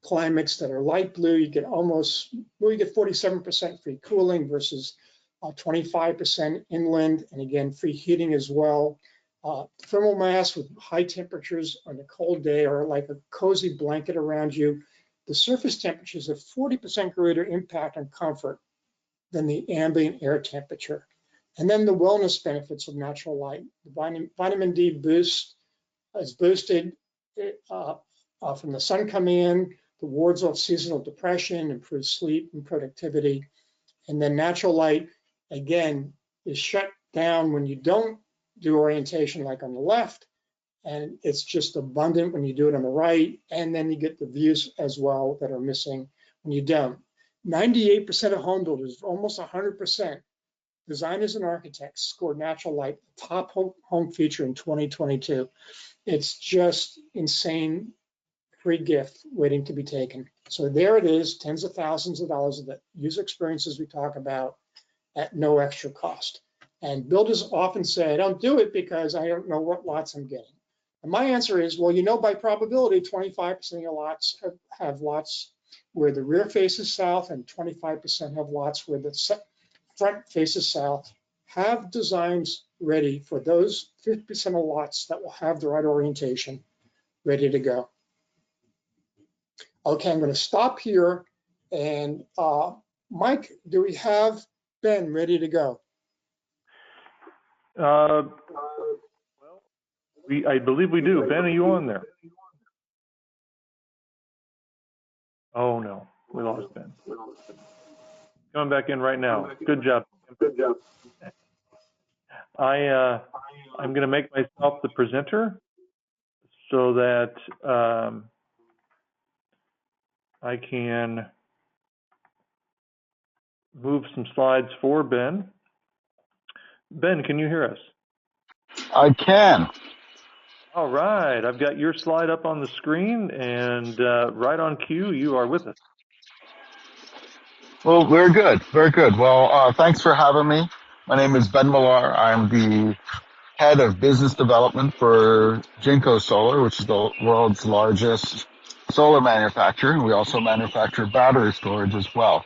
climates that are light blue, you get 47% free cooling versus 25% inland, and again, free heating as well. Thermal mass with high temperatures on a cold day are like a cozy blanket around you. The surface temperatures have 40% greater impact on comfort than the ambient air temperature. And then the wellness benefits of natural light. The vitamin D boost is boosted from the sun coming in, the wards off seasonal depression, improves sleep and productivity. And then natural light, again, is shut down when you don't do orientation like on the left, and it's just abundant when you do it on the right, and then you get the views as well that are missing when you don't. 98% of home builders, almost 100%, designers and architects scored natural light top home feature in 2022. It's just insane free gift waiting to be taken. So there it is, tens of thousands of dollars of the user experiences we talk about at no extra cost. And builders often say, I don't do it because I don't know what lots I'm getting. And my answer is, well, by probability, 25% of your lots have lots where the rear faces south and 25% have lots where the front faces south. Have designs ready for those 50% of lots that will have the right orientation ready to go. Okay, I'm going to stop here. And Mike, do we have Ben ready to go? Well, I believe we do. Ben, are you on there? Oh no, we lost Ben. Coming back in right now. Good job. Good job. I'm going to make myself the presenter so that I can move some slides for Ben. Ben, can you hear us? I can. All right, I've got your slide up on the screen, and right on cue, you are with us. Well, very good, very good. Well, thanks for having me. My name is Ben Millar. I'm the head of business development for Jinko Solar, which is the world's largest solar manufacturer, and we also manufacture battery storage as well.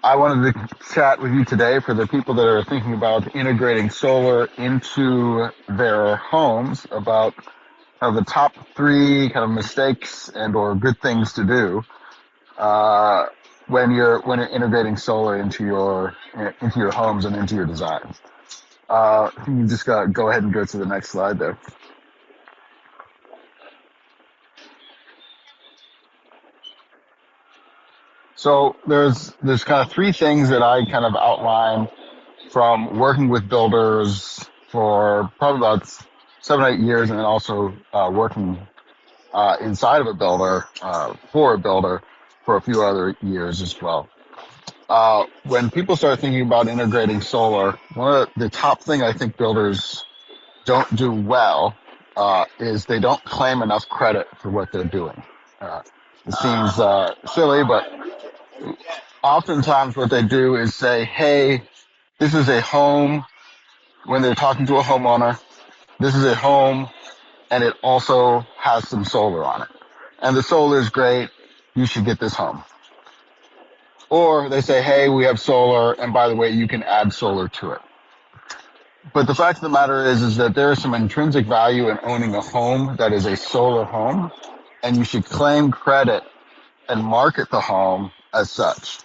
I wanted to chat with you today for the people that are thinking about integrating solar into their homes about kind of the top 3 kind of mistakes and or good things to do when you're integrating solar into your homes and into your designs. You can just go ahead and go to the next slide there. So there's kind of three things that I kind of outline from working with builders for probably about 7 or 8 years, and then also working inside of a builder for a builder for a few other years as well. When people start thinking about integrating solar, one of the top thing I think builders don't do well is they don't claim enough credit for what they're doing. It seems silly, but oftentimes what they do is say, hey, this is a home, when they're talking to a homeowner, this is a home and it also has some solar on it. And the solar is great, you should get this home. Or they say, hey, we have solar, and by the way, you can add solar to it. But the fact of the matter is that there is some intrinsic value in owning a home that is a solar home, and you should claim credit and market the home as such,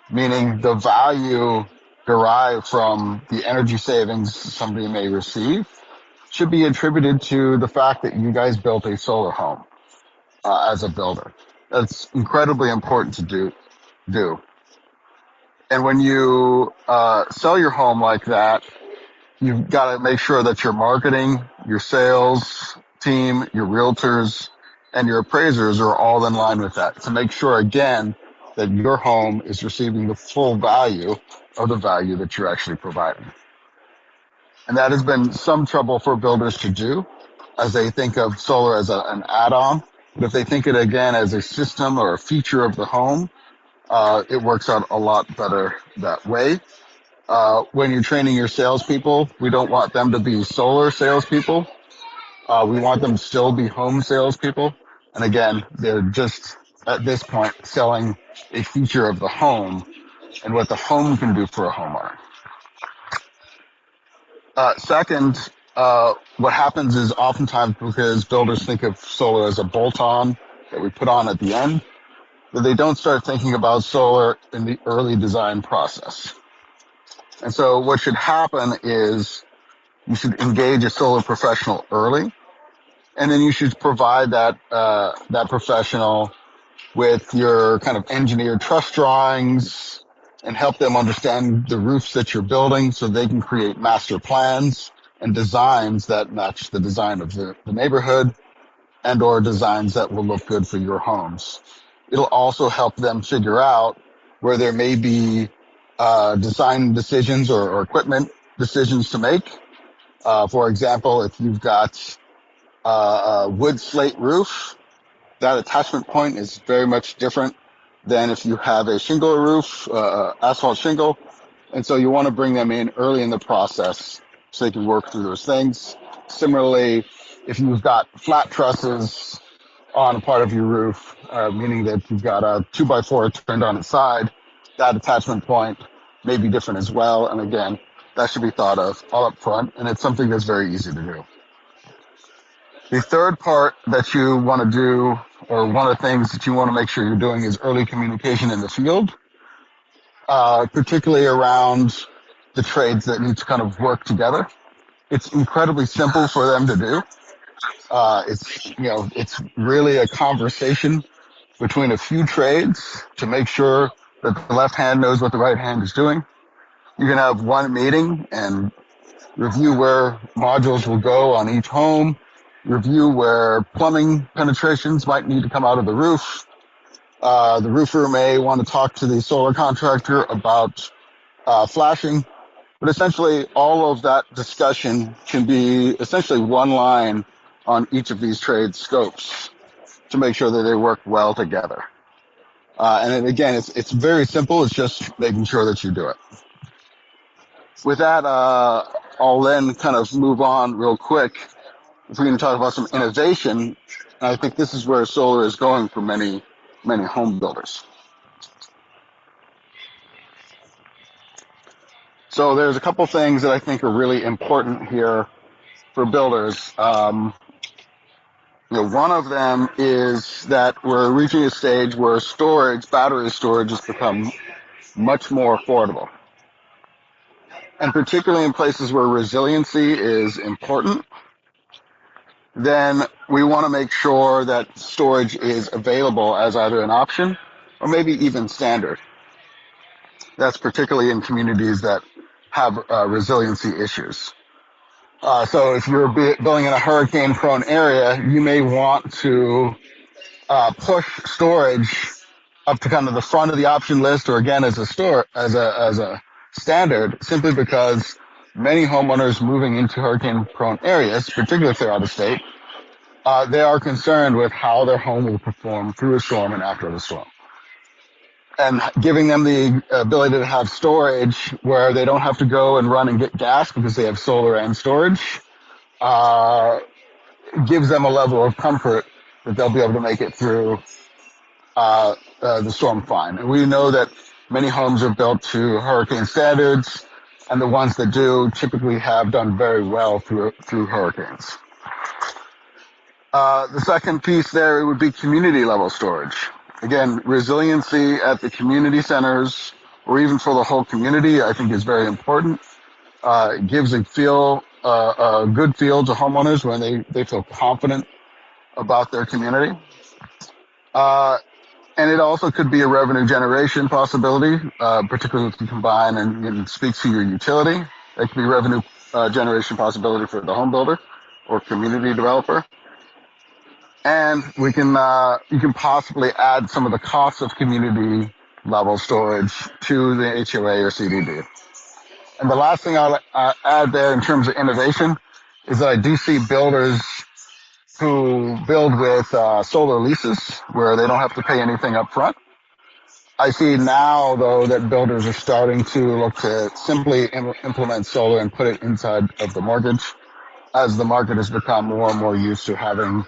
meaning the value derived from the energy savings somebody may receive should be attributed to the fact that you guys built a solar home as a builder. That's incredibly important to do. And when you sell your home like that, you've got to make sure that your marketing, your sales team, your realtors, and your appraisers are all in line with that to make sure, again, that your home is receiving the full value of the value that you're actually providing. And that has been some trouble for builders to do as they think of solar as an add-on. But if they think it again as a system or a feature of the home, it works out a lot better that way. When you're training your salespeople, we don't want them to be solar salespeople. We want them to still be home salespeople. And again, they're just at this point selling a feature of the home and what the home can do for a homeowner. Second, what happens is oftentimes because builders think of solar as a bolt-on that we put on at the end, that they don't start thinking about solar in the early design process. And so what should happen is you should engage a solar professional early, and then you should provide that professional with your kind of engineered truss drawings and help them understand the roofs that you're building so they can create master plans and designs that match the design of the neighborhood and or designs that will look good for your homes. It'll also help them figure out where there may be design decisions or equipment decisions to make. For example, if you've got a wood slate roof, that attachment point is very much different than if you have a shingle roof, asphalt shingle. And so you want to bring them in early in the process so they can work through those things. Similarly, if you've got flat trusses on a part of your roof, meaning that you've got a 2x4 turned on its side, that attachment point may be different as well. And again, that should be thought of all up front, and it's something that's very easy to do. The third part that you want to do, or one of the things that you want to make sure you're doing, is early communication in the field, particularly around the trades that need to kind of work together. It's incredibly simple for them to do. It's really a conversation between a few trades to make sure that the left hand knows what the right hand is doing. You can have one meeting and review where modules will go on each home, review where plumbing penetrations might need to come out of the roof. The roofer may want to talk to the solar contractor about flashing, but essentially all of that discussion can be essentially one line on each of these trade scopes to make sure that they work well together. And again, it's very simple. It's just making sure that you do it. With that, I'll then kind of move on real quick. If we're going to talk about some innovation, I think this is where solar is going for many, many home builders. So there's a couple things that I think are really important here for builders. One of them is that we're reaching a stage where battery storage has become much more affordable. and particularly in places where resiliency is important, then we want to make sure that storage is available as either an option or maybe even standard. That's particularly in communities that have resiliency issues. So if you're building in a hurricane-prone area, you may want to push storage up to kind of the front of the option list, or again as a standard, simply because many homeowners moving into hurricane-prone areas, particularly if they're out of state, they are concerned with how their home will perform through a storm and after the storm. And giving them the ability to have storage where they don't have to go and run and get gas because they have solar and storage gives them a level of comfort that they'll be able to make it through the storm fine. And we know that many homes are built to hurricane standards, and the ones that do typically have done very well through hurricanes. The second piece there would be community level storage. Again, resiliency at the community centers or even for the whole community, I think is very important. It gives a good feel to homeowners when they feel confident about their community. And it also could be a revenue generation possibility, particularly if you combine and speak to your utility. It could be revenue generation possibility for the home builder or community developer. And you can possibly add some of the costs of community level storage to the HOA or CDD. And the last thing I'll add there in terms of innovation is that I do see builders who build with solar leases where they don't have to pay anything up front. I see now, though, that builders are starting to look to simply implement solar and put it inside of the mortgage as the market has become more and more used to having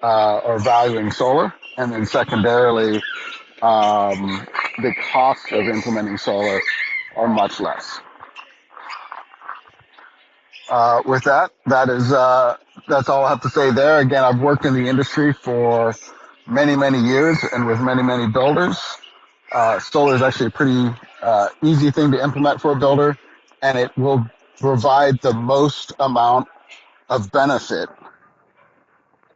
or valuing solar. And then secondarily, the cost of implementing solar are much less. With that's all I have to say there. Again, I've worked in the industry for many, many years and with many, many builders. Solar is actually a pretty easy thing to implement for a builder, and it will provide the most amount of benefit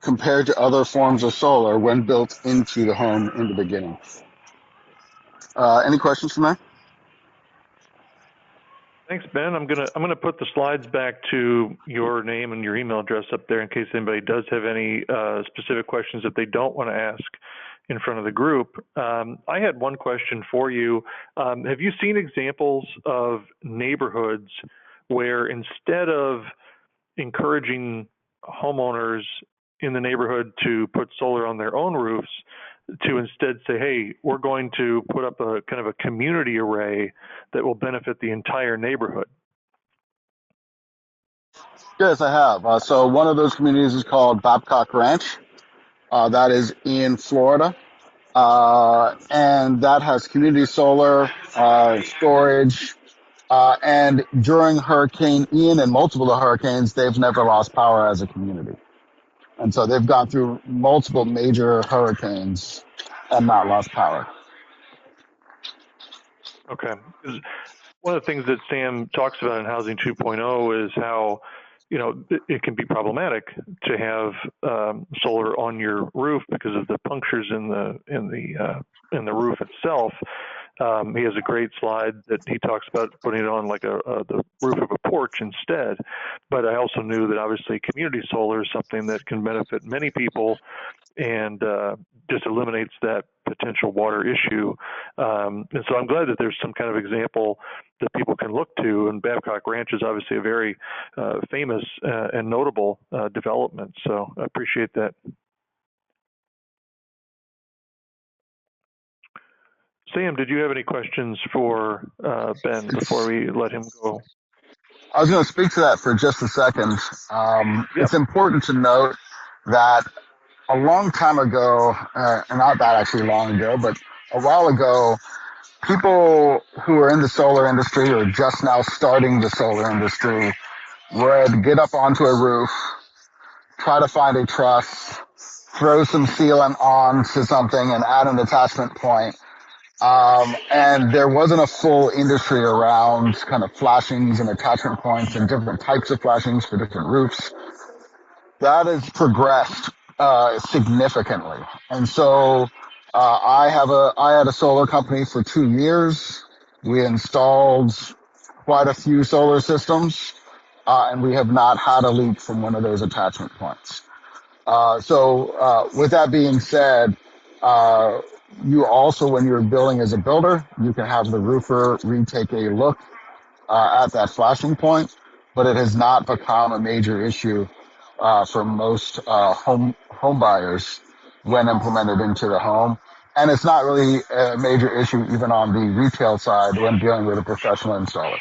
compared to other forms of solar when built into the home in the beginning. Any questions from there? Thanks, Ben. I'm gonna put the slides back to your name and your email address up there in case anybody does have any specific questions that they don't want to ask in front of the group. I had one question for you. Have you seen examples of neighborhoods where instead of encouraging homeowners in the neighborhood to put solar on their own roofs, to instead say, hey, we're going to put up a kind of a community array that will benefit the entire neighborhood? Yes, I have. So one of those communities is called Babcock Ranch. That is in Florida. And that has community solar, storage, and during Hurricane Ian and multiple hurricanes, they've never lost power as a community. And so they've gone through multiple major hurricanes and not lost power. Okay. One of the things that Sam talks about in Housing 2.0 is how, it can be problematic to have solar on your roof because of the punctures in the roof itself. He has a great slide that he talks about putting it on like the roof of a porch instead. But I also knew that obviously community solar is something that can benefit many people and just eliminates that potential water issue. And so I'm glad that there's some kind of example that people can look to. And Babcock Ranch is obviously a very famous and notable development. So I appreciate that. Sam, did you have any questions for Ben before we let him go? I was going to speak to that for just a second. It's important to note that a long time ago, not that actually long ago, but a while ago, people who are in the solar industry or just now starting the solar industry would get up onto a roof, try to find a truss, throw some sealant onto something and add an attachment point, And there wasn't a full industry around kind of flashings and attachment points and different types of flashings for different roofs. That has progressed significantly. And so I had a solar company for 2 years. We installed quite a few solar systems, and we have not had a leak from one of those attachment points. With that being said, uh, you also, when you're building as a builder, you can have the roofer retake a look at that flashing point, but it has not become a major issue for most home buyers when implemented into the home. And it's not really a major issue even on the retail side when dealing with a professional installer.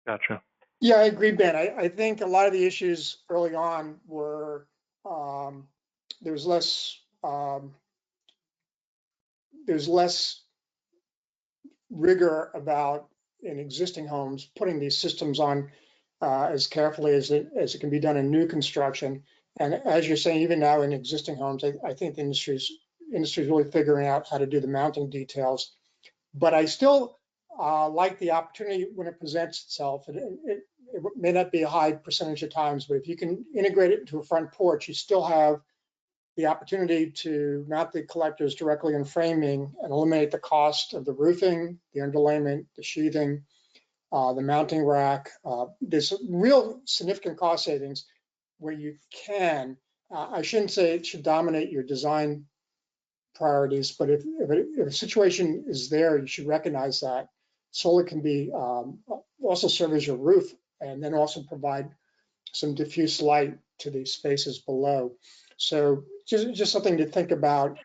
Gotcha. Yeah, I agree, Ben. I think a lot of the issues early on were there was less rigor about in existing homes putting these systems on as carefully as it can be done in new construction. And as you're saying, even now in existing homes, I think the industry's really figuring out how to do the mounting details. But I still like the opportunity when it presents itself. It may not be a high percentage of times, but if you can integrate it into a front porch, you still have the opportunity to mount the collectors directly in framing and eliminate the cost of the roofing, the underlayment, the sheathing, the mounting rack. There's real significant cost savings where you can. I shouldn't say it should dominate your design priorities, but if a situation is there, you should recognize that solar can be also serve as your roof and then also provide some diffuse light to the spaces below. So just something to think about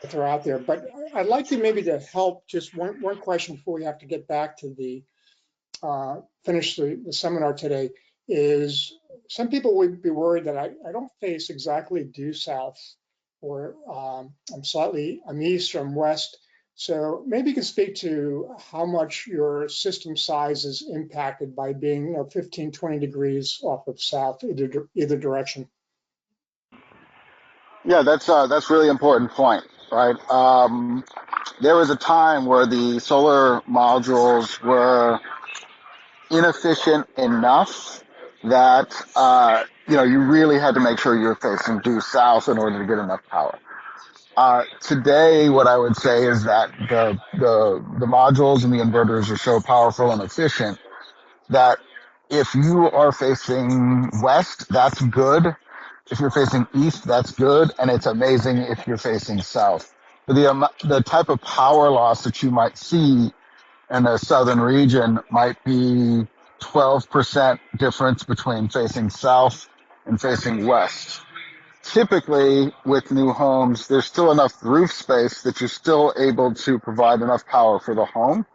if they're out there. But I'd like you maybe to help just one question before we have to get back to the finish the seminar today is some people would be worried that I don't face exactly due south or I'm east from west. So maybe you can speak to how much your system size is impacted by being 15, 20 degrees off of south, either direction. Yeah, that's really important point, right? There was a time where the solar modules were inefficient enough that you really had to make sure you were facing due south in order to get enough power. Today, what I would say is that the modules and the inverters are so powerful and efficient that if you are facing west, that's good. If you're facing east, that's good, and it's amazing if you're facing south. But the type of power loss that you might see in the southern region might be 12% difference between facing south and facing west. Typically, with new homes, there's still enough roof space that you're still able to provide enough power for the home.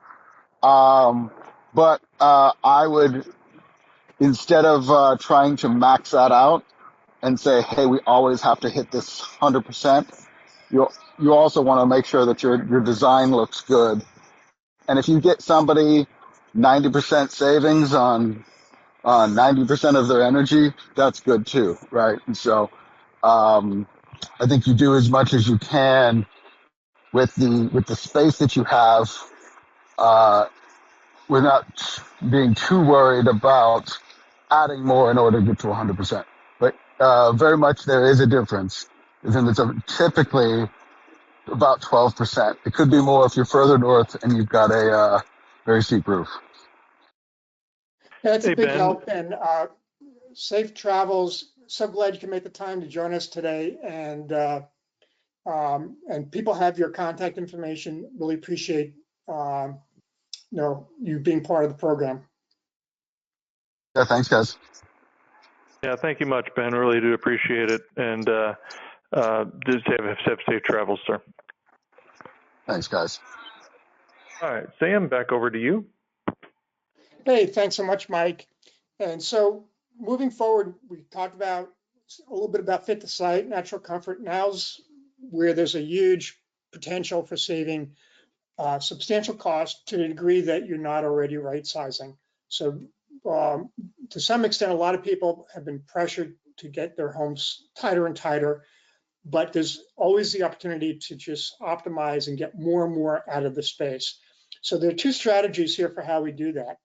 But I would, instead of trying to max that out and say, hey, we always have to hit this 100%, you also want to make sure that your design looks good. And if you get somebody 90% savings on 90% of their energy, that's good too, right? And so um, I think you do as much as you can with the space that you have, uh, without being too worried about adding more in order to get to 100%. But very much there is a difference. And it's typically about 12%. It could be more if you're further north and you've got a very steep roof. That's a Hey, big Ben. help and safe travels. So glad you can make the time to join us today. And people have your contact information. Really appreciate you being part of the program. Yeah, thanks, guys. Yeah, thank you much, Ben. Really do appreciate it. And just have safe travels, sir. Thanks, guys. All right, Sam, back over to you. Hey, thanks so much, Mike. And so moving forward, we talked about a little bit about fit to site, natural comfort. Now's where there's a huge potential for saving substantial cost to the degree that you're not already right sizing. So to some extent, a lot of people have been pressured to get their homes tighter and tighter. but there's always the opportunity to just optimize and get more and more out of the space. So there are two strategies here for how we do that.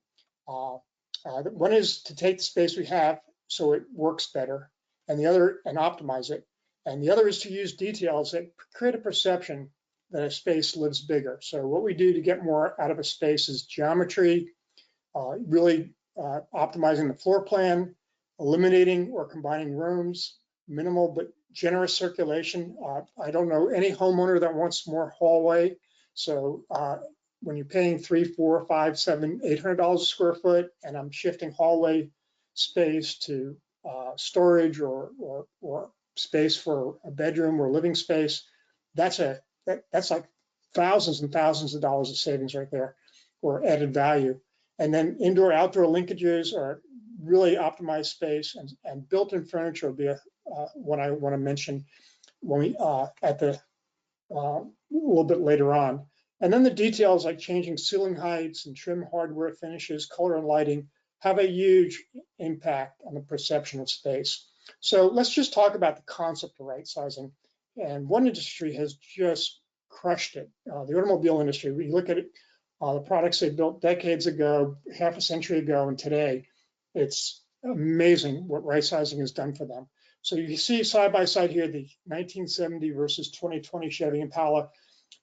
One is to take the space we have so it works better, and optimize it. And the other is to use details that create a perception that a space lives bigger. So what we do to get more out of a space is geometry, really optimizing the floor plan, eliminating or combining rooms, minimal but generous circulation. I don't know any homeowner that wants more hallway. So when you're paying $300, $400, $500, $700, $800 a square foot, and I'm shifting hallway space to storage or space for a bedroom or living space, that's like thousands and thousands of dollars of savings right there, or added value. And then indoor-outdoor linkages are really optimized space, and built-in furniture will be what I want to mention when we at the a little bit later on. And then the details like changing ceiling heights and trim hardware finishes, color and lighting have a huge impact on the perception of space. So let's just talk about the concept of right sizing. And one industry has just crushed it, the automobile industry. We look at it, the products they built decades ago, half a century ago, and today, it's amazing what right sizing has done for them. So you see side by side here, the 1970 versus 2020 Chevy Impala.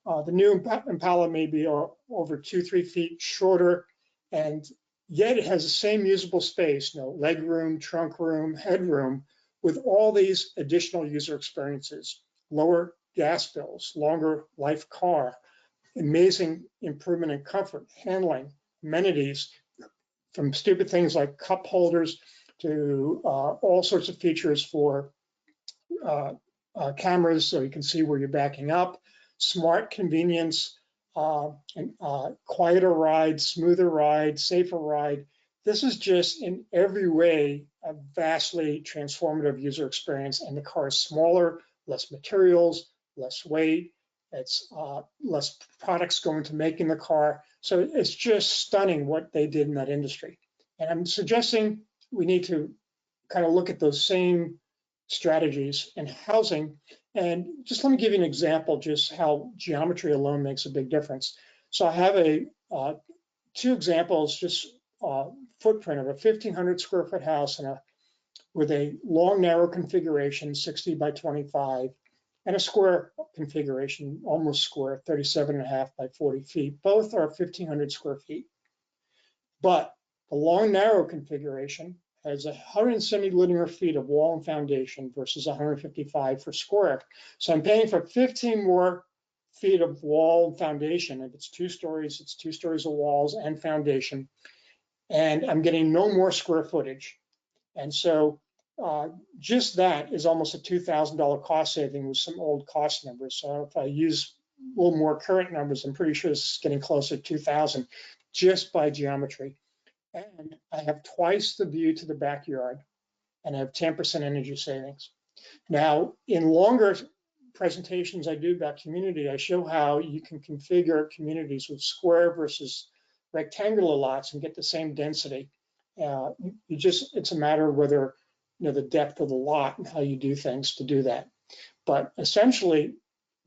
The new Impala may be over 2-3 feet shorter, and yet it has the same usable space, leg room, trunk room, headroom, with all these additional user experiences, lower gas bills, longer life car, amazing improvement in comfort, handling, amenities, from stupid things like cup holders to all sorts of features for cameras so you can see where you're backing up, smart convenience, and quieter ride, smoother ride, safer ride. This is just in every way a vastly transformative user experience, and the car is smaller, less materials, less weight, it's less products going to making the car. So it's just stunning what they did in that industry. And I'm suggesting we need to kind of look at those same strategies in housing. And just let me give you an example, just how geometry alone makes a big difference. So I have two examples, just footprint of a 1,500 square foot house with a long, narrow configuration, 60 by 25, and a square configuration, almost square, 37.5 by 40 feet. Both are 1,500 square feet. But the long, narrow configuration has 170 linear feet of wall and foundation versus 155 for square. So I'm paying for 15 more feet of wall and foundation. If it's 2 stories, it's 2 stories of walls and foundation. And I'm getting no more square footage. And so just that is almost a $2,000 cost saving with some old cost numbers. So if I use a little more current numbers, I'm pretty sure it's getting closer to 2,000 just by geometry. And I have twice the view to the backyard, and I have 10% energy savings. Now, in longer presentations I do about community, I show how you can configure communities with square versus rectangular lots and get the same density. It's a matter of whether the depth of the lot and how you do things to do that. But essentially,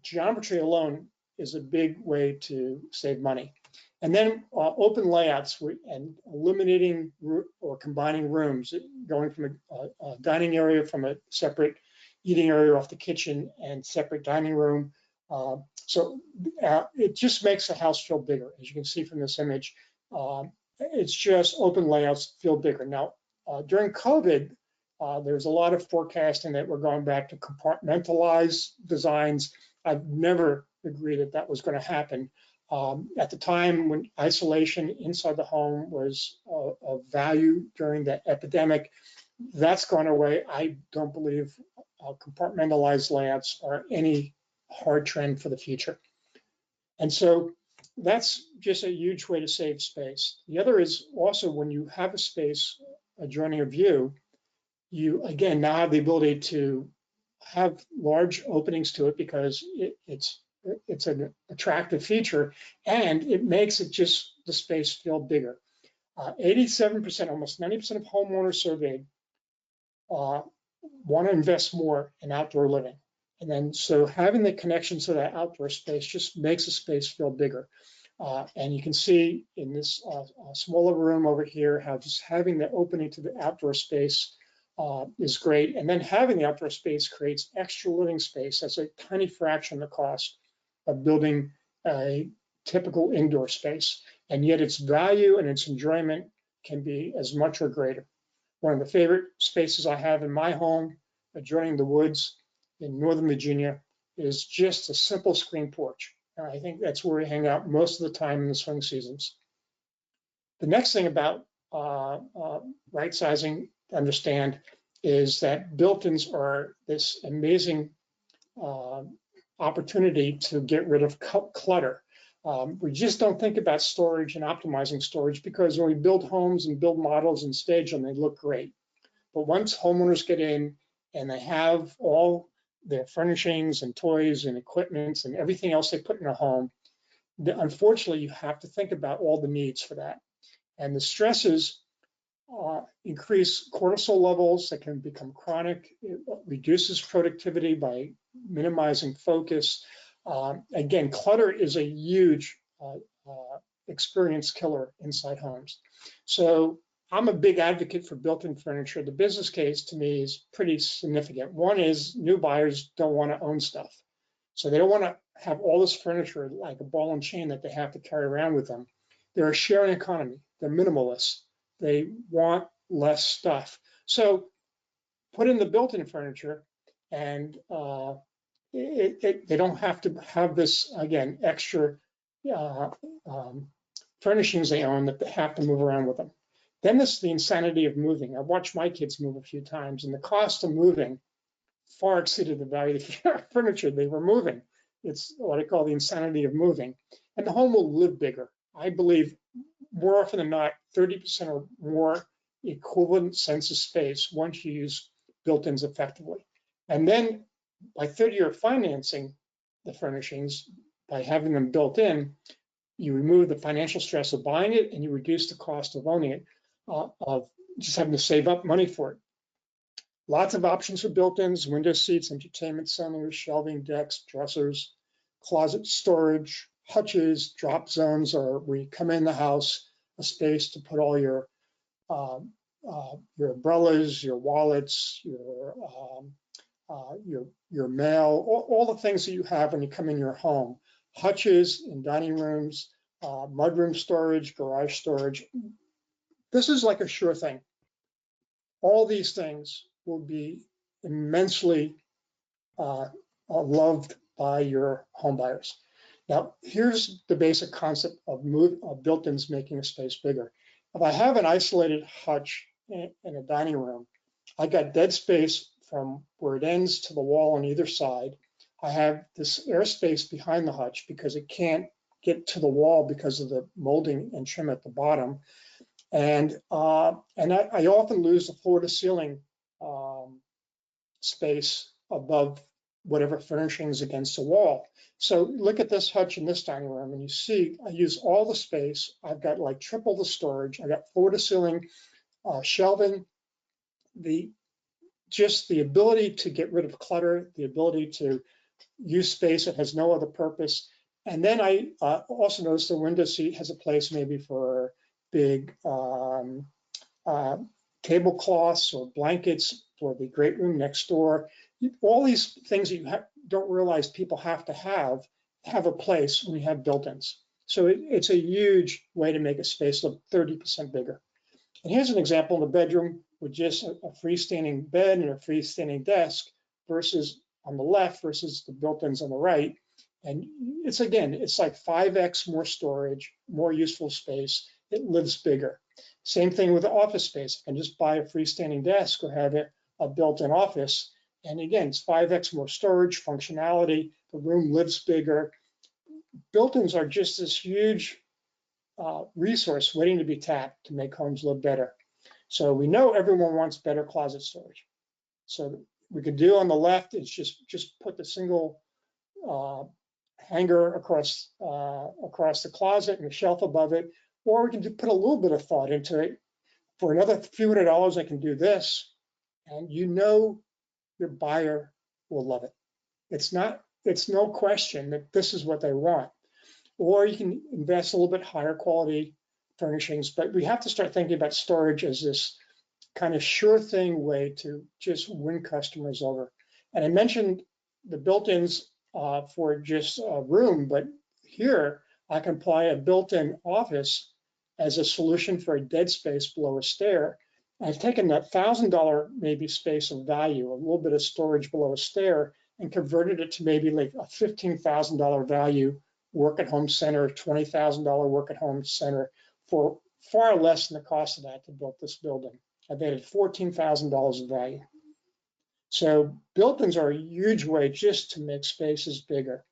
geometry alone is a big way to save money. And then open layouts and eliminating or combining rooms, going from a dining area from a separate eating area off the kitchen and separate dining room. So it just makes the house feel bigger. As you can see from this image, it's just open layouts feel bigger. Now, during COVID, there's a lot of forecasting that we're going back to compartmentalized designs. I've never agreed that was going to happen. At the time when isolation inside the home was of value during the epidemic, that's gone away. I don't believe compartmentalized layouts are any hard trend for the future. And so that's just a huge way to save space. The other is also when you have a space adjoining a view, you again now have the ability to have large openings to it because it's an attractive feature, and it makes it just the space feel bigger. 87%, almost 90% of homeowners surveyed want to invest more in outdoor living. And then so having the connection to that outdoor space just makes the space feel bigger. And you can see in this smaller room over here how just having the opening to the outdoor space is great. And then having the outdoor space creates extra living space. That's a tiny fraction of the cost of building a typical indoor space. And yet its value and its enjoyment can be as much or greater. One of the favorite spaces I have in my home, adjoining the woods in Northern Virginia, is just a simple screen porch. And I think that's where we hang out most of the time in the swing seasons. The next thing about right sizing to understand is that built-ins are this amazing opportunity to get rid of clutter. We just don't think about storage and optimizing storage because when we build homes and build models and stage them, they look great. But once homeowners get in and they have all their furnishings and toys and equipment and everything else they put in a home, unfortunately, you have to think about all the needs for that. And the stresses increase cortisol levels that can become chronic. It reduces productivity by minimizing focus. Again, clutter is a huge experience killer inside homes. So I'm a big advocate for built-in furniture. The business case to me is pretty significant. One is new buyers don't want to own stuff. So they don't want to have all this furniture like a ball and chain that they have to carry around with them. They're a sharing economy. They're minimalists. They want less stuff. So put in the built-in furniture and they don't have to have this, again, extra furnishings they own that they have to move around with them. Then there's the insanity of moving. I've watched my kids move a few times, and the cost of moving far exceeded the value of the furniture they were moving. It's what I call the insanity of moving. And the home will live bigger. I believe more often than not, 30% or more equivalent census space once you use built-ins effectively. And then by third-year financing the furnishings, by having them built in, you remove the financial stress of buying it and you reduce the cost of owning it, of just having to save up money for it. Lots of options for built-ins: window seats, entertainment centers, shelving decks, dressers, closet storage, hutches, drop zones, or where you come in the house, a space to put all your umbrellas, your wallets, your mail, all the things that you have when you come in your home. Hutches in dining rooms, mudroom storage, garage storage. This is like a sure thing. All these things will be immensely loved by your home buyers. Now, here's the basic concept of built-ins making a space bigger. If I have an isolated hutch in a dining room, I got dead space from where it ends to the wall on either side. I have this airspace behind the hutch because it can't get to the wall because of the molding and trim at the bottom. And I often lose the floor to ceiling space above whatever furnishings against the wall. So look at this hutch in this dining room and you see I use all the space. I've got like triple the storage. I got floor to ceiling shelving, just the ability to get rid of clutter, the ability to use space that has no other purpose. And then I also noticed the window seat has a place maybe for big tablecloths or blankets for the great room next door. All these things that you don't realize people have to have a place when you have built-ins. So it's a huge way to make a space look 30% bigger. And here's an example in the bedroom with just a freestanding bed and a freestanding desk versus on the left versus the built-ins on the right. And it's like 5x more storage, more useful space. It lives bigger. Same thing with the office space. I can just buy a freestanding desk or have a built-in office. And again, it's 5x more storage, functionality. The room lives bigger. Built-ins are just this huge resource waiting to be tapped to make homes live better. So we know everyone wants better closet storage. So we could do on the left is just put the single hanger across the closet and a shelf above it, or we can put a little bit of thought into it. For another few $100, I can do this, and you know your buyer will love it. It's no question that this is what they want. Or you can invest a little bit higher quality furnishings, but we have to start thinking about storage as this kind of sure thing way to just win customers over. And I mentioned the built-ins for just a room, but here I can apply a built-in office as a solution for a dead space below a stair. I've taken that $1,000 maybe space of value, a little bit of storage below a stair, and converted it to maybe like a $15,000 value work at home center, $20,000 work at home center for far less than the cost of that to build this building. I've added $14,000 of value. So built-ins are a huge way just to make spaces bigger.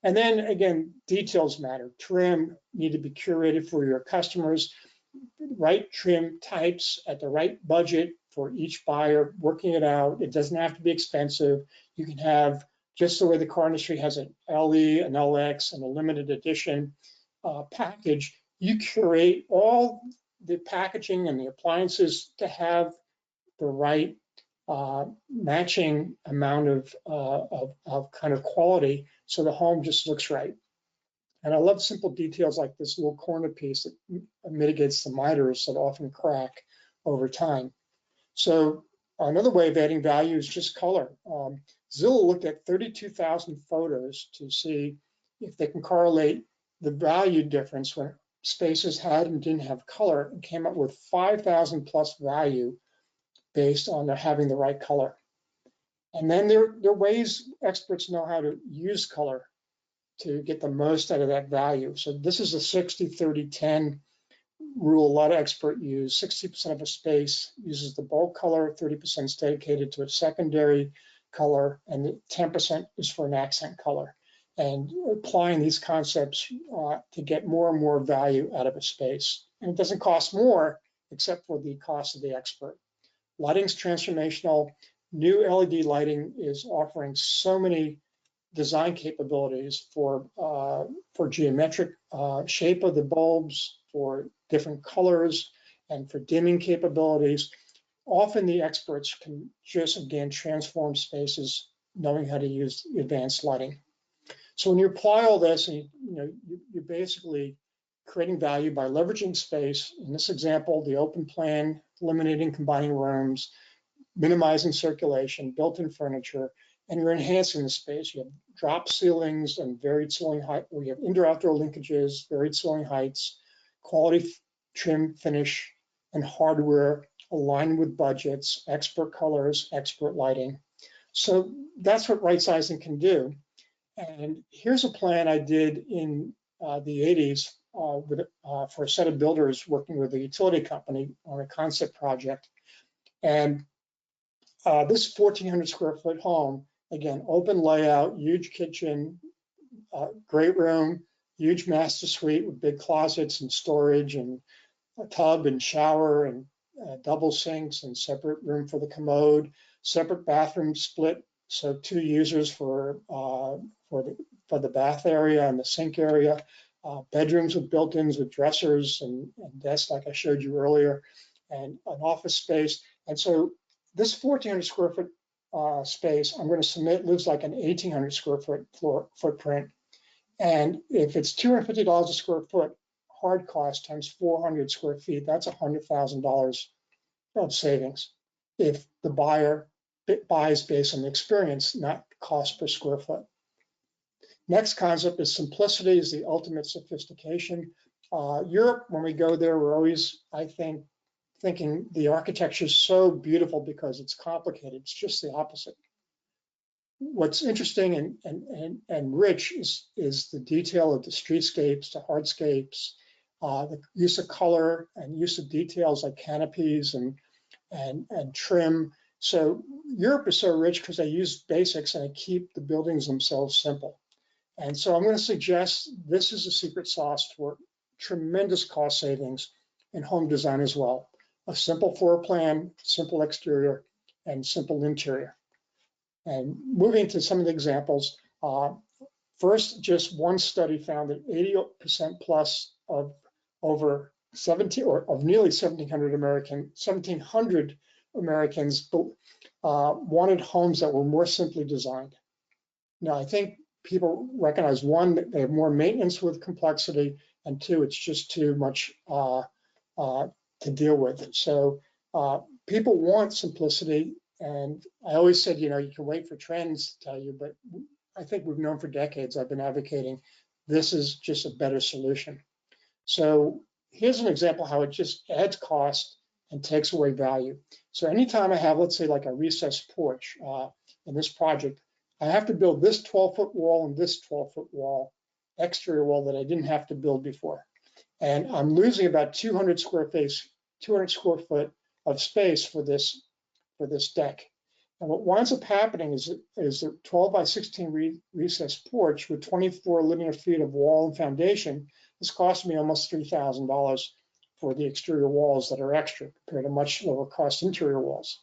And then again, details matter. Trim need to be curated for your customers, right trim types at the right budget for each buyer, working it out. It doesn't have to be expensive. You can have, just the way the car industry has an LE, an LX, and a limited edition package, you curate all the packaging and the appliances to have the right matching amount of kind of quality so the home just looks right. And I love simple details like this little corner piece that mitigates the miters that often crack over time. So another way of adding value is just color. Zillow looked at 32,000 photos to see if they can correlate the value difference when spaces had and didn't have color, and came up with 5,000 plus value based on having the right color. And then there are ways experts know how to use color to get the most out of that value. So this is a 60-30-10 rule a lot of experts use. 60% of a space uses the bulk color, 30% is dedicated to a secondary color, and 10% is for an accent color. And applying these concepts to get more and more value out of a space. And it doesn't cost more except for the cost of the expert. Lighting's transformational. New LED lighting is offering so many design capabilities for geometric shape of the bulbs, for different colors, and for dimming capabilities. Often the experts can just, again, transform spaces knowing how to use advanced lighting. So when you apply all this, and you're basically creating value by leveraging space. In this example, the open plan, eliminating combining rooms, minimizing circulation, built-in furniture, and you're enhancing the space. You have drop ceilings and varied ceiling height. We have indoor-outdoor linkages, varied ceiling heights, quality trim finish, and hardware aligned with budgets, expert colors, expert lighting. So that's what right sizing can do. And here's a plan I did in the 80s for a set of builders working with a utility company on a concept project. And this 1,400 square foot home, again, open layout, huge kitchen, great room, huge master suite with big closets and storage and a tub and shower and double sinks and separate room for the commode, separate bathroom split. So 2 users for the bath area and the sink area, bedrooms with built-ins with dressers and desks like I showed you earlier, and an office space. And so this 1,400 square foot space, I'm going to submit lives like an 1,800 square foot footprint. And if it's $250 a square foot, hard cost times 400 square feet, that's $100,000 of savings if the buyer buys based on the experience, not cost per square foot. Next concept is simplicity is the ultimate sophistication. Europe, when we go there, we're always, I think, thinking the architecture is so beautiful because it's complicated. It's just the opposite. What's interesting and rich is the detail of the streetscapes, the hardscapes, the use of color and use of details like canopies and trim. So Europe is so rich because they use basics and they keep the buildings themselves simple. And so I'm going to suggest this is a secret sauce for tremendous cost savings in home design as well. A simple floor plan, simple exterior, and simple interior. And moving to some of the examples, first, just one study found that 80% plus of over 17 or of nearly 1,700 Americans wanted homes that were more simply designed. Now, I think people recognize, one, that they have more maintenance with complexity, and two, it's just too much to deal with. So people want simplicity, and I always said, you know, you can wait for trends to tell you, but I think we've known for decades, I've been advocating, this is just a better solution. So here's an example how it just adds cost and takes away value. So anytime I have, let's say, like a recessed porch in this project, I have to build this 12-foot wall and this 12-foot wall, exterior wall that I didn't have to build before. And I'm losing about 200 square foot of space for this deck. And what winds up happening is a 12 by 16 recessed porch with 24 linear feet of wall and foundation. This cost me almost $3,000 for the exterior walls that are extra compared to much lower cost interior walls.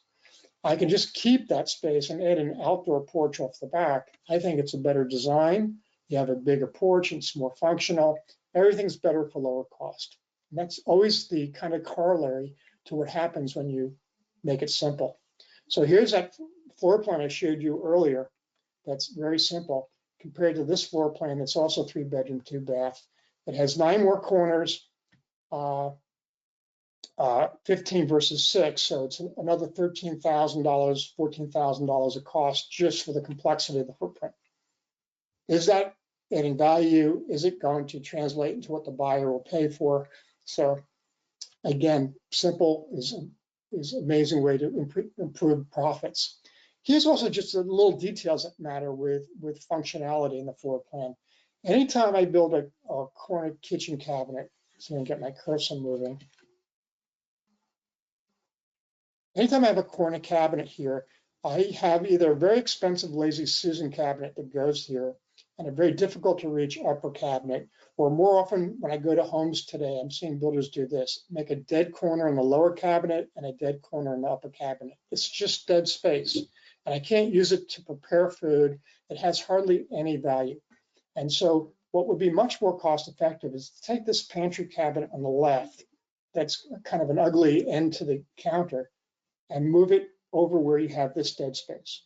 I can just keep that space and add an outdoor porch off the back. I think it's a better design. You have a bigger porch, it's more functional. Everything's better for lower cost. And that's always the kind of corollary to what happens when you make it simple. So here's that floor plan I showed you earlier. That's very simple compared to this floor plan that's also 3-bedroom, 2-bath. It has 9 more corners, 15 versus 6. So it's another $13,000, $14,000 of cost just for the complexity of the footprint. Is that adding value? Is it going to translate into what the buyer will pay for? So again, simple is an amazing way to improve profits. Here's also just the little details that matter with functionality in the floor plan. Anytime I build a corner kitchen cabinet, so I can get my cursor moving. Anytime I have a corner cabinet here, I have either a very expensive Lazy Susan cabinet that goes here and a very difficult to reach upper cabinet, or more often when I go to homes today, I'm seeing builders do this, make a dead corner in the lower cabinet and a dead corner in the upper cabinet. It's just dead space. And I can't use it to prepare food. It has hardly any value. And so what would be much more cost effective is to take this pantry cabinet on the left, that's kind of an ugly end to the counter, and move it over where you have this dead space.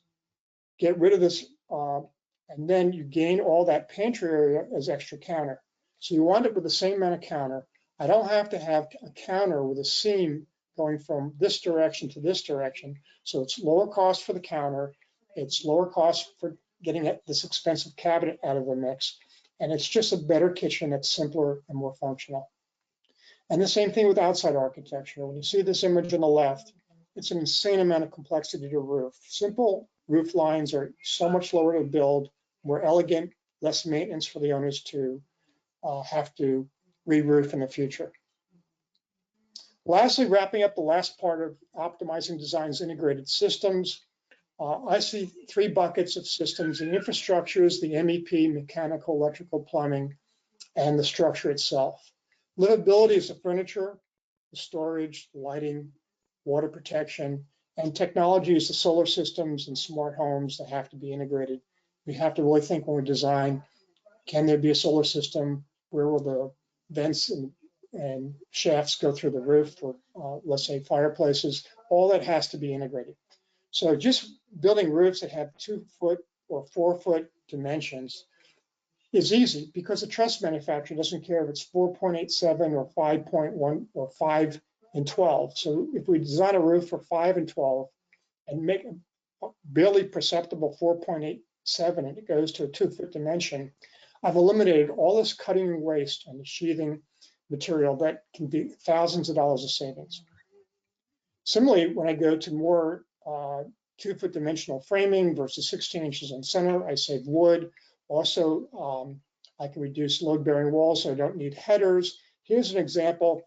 Get rid of this, and then you gain all that pantry area as extra counter. So you wind up with the same amount of counter. I don't have to have a counter with a seam going from this direction to this direction. So it's lower cost for the counter. It's lower cost for getting this expensive cabinet out of the mix. And it's just a better kitchen that's simpler and more functional. And the same thing with outside architecture. When you see this image on the left, it's an insane amount of complexity to roof. Simple roof lines are so much lower to build, more elegant, less maintenance for the owners to have to re-roof in the future. Lastly, wrapping up the last part of optimizing design's integrated systems, I see 3 buckets of systems: the infrastructures, the MEP, mechanical, electrical, plumbing, and the structure itself. Livability is the furniture, the storage, the lighting, water protection, and technology is the solar systems and smart homes that have to be integrated. We have to really think when we design, can there be a solar system? Where will the vents and shafts go through the roof for, let's say, fireplaces? All that has to be integrated. So just building roofs that have 2-foot or 4-foot dimensions is easy because the truss manufacturer doesn't care if it's 4.87 or 5.1 or 5 and 12. So if we design a roof for 5 and 12 and make a barely perceptible 4.87 and it goes to a 2-foot dimension, I've eliminated all this cutting and waste on the sheathing material that can be thousands of dollars of savings. Similarly, when I go to more 2-foot dimensional framing versus 16 inches in center, I save wood. Also, I can reduce load-bearing walls, so I don't need headers. Here's an example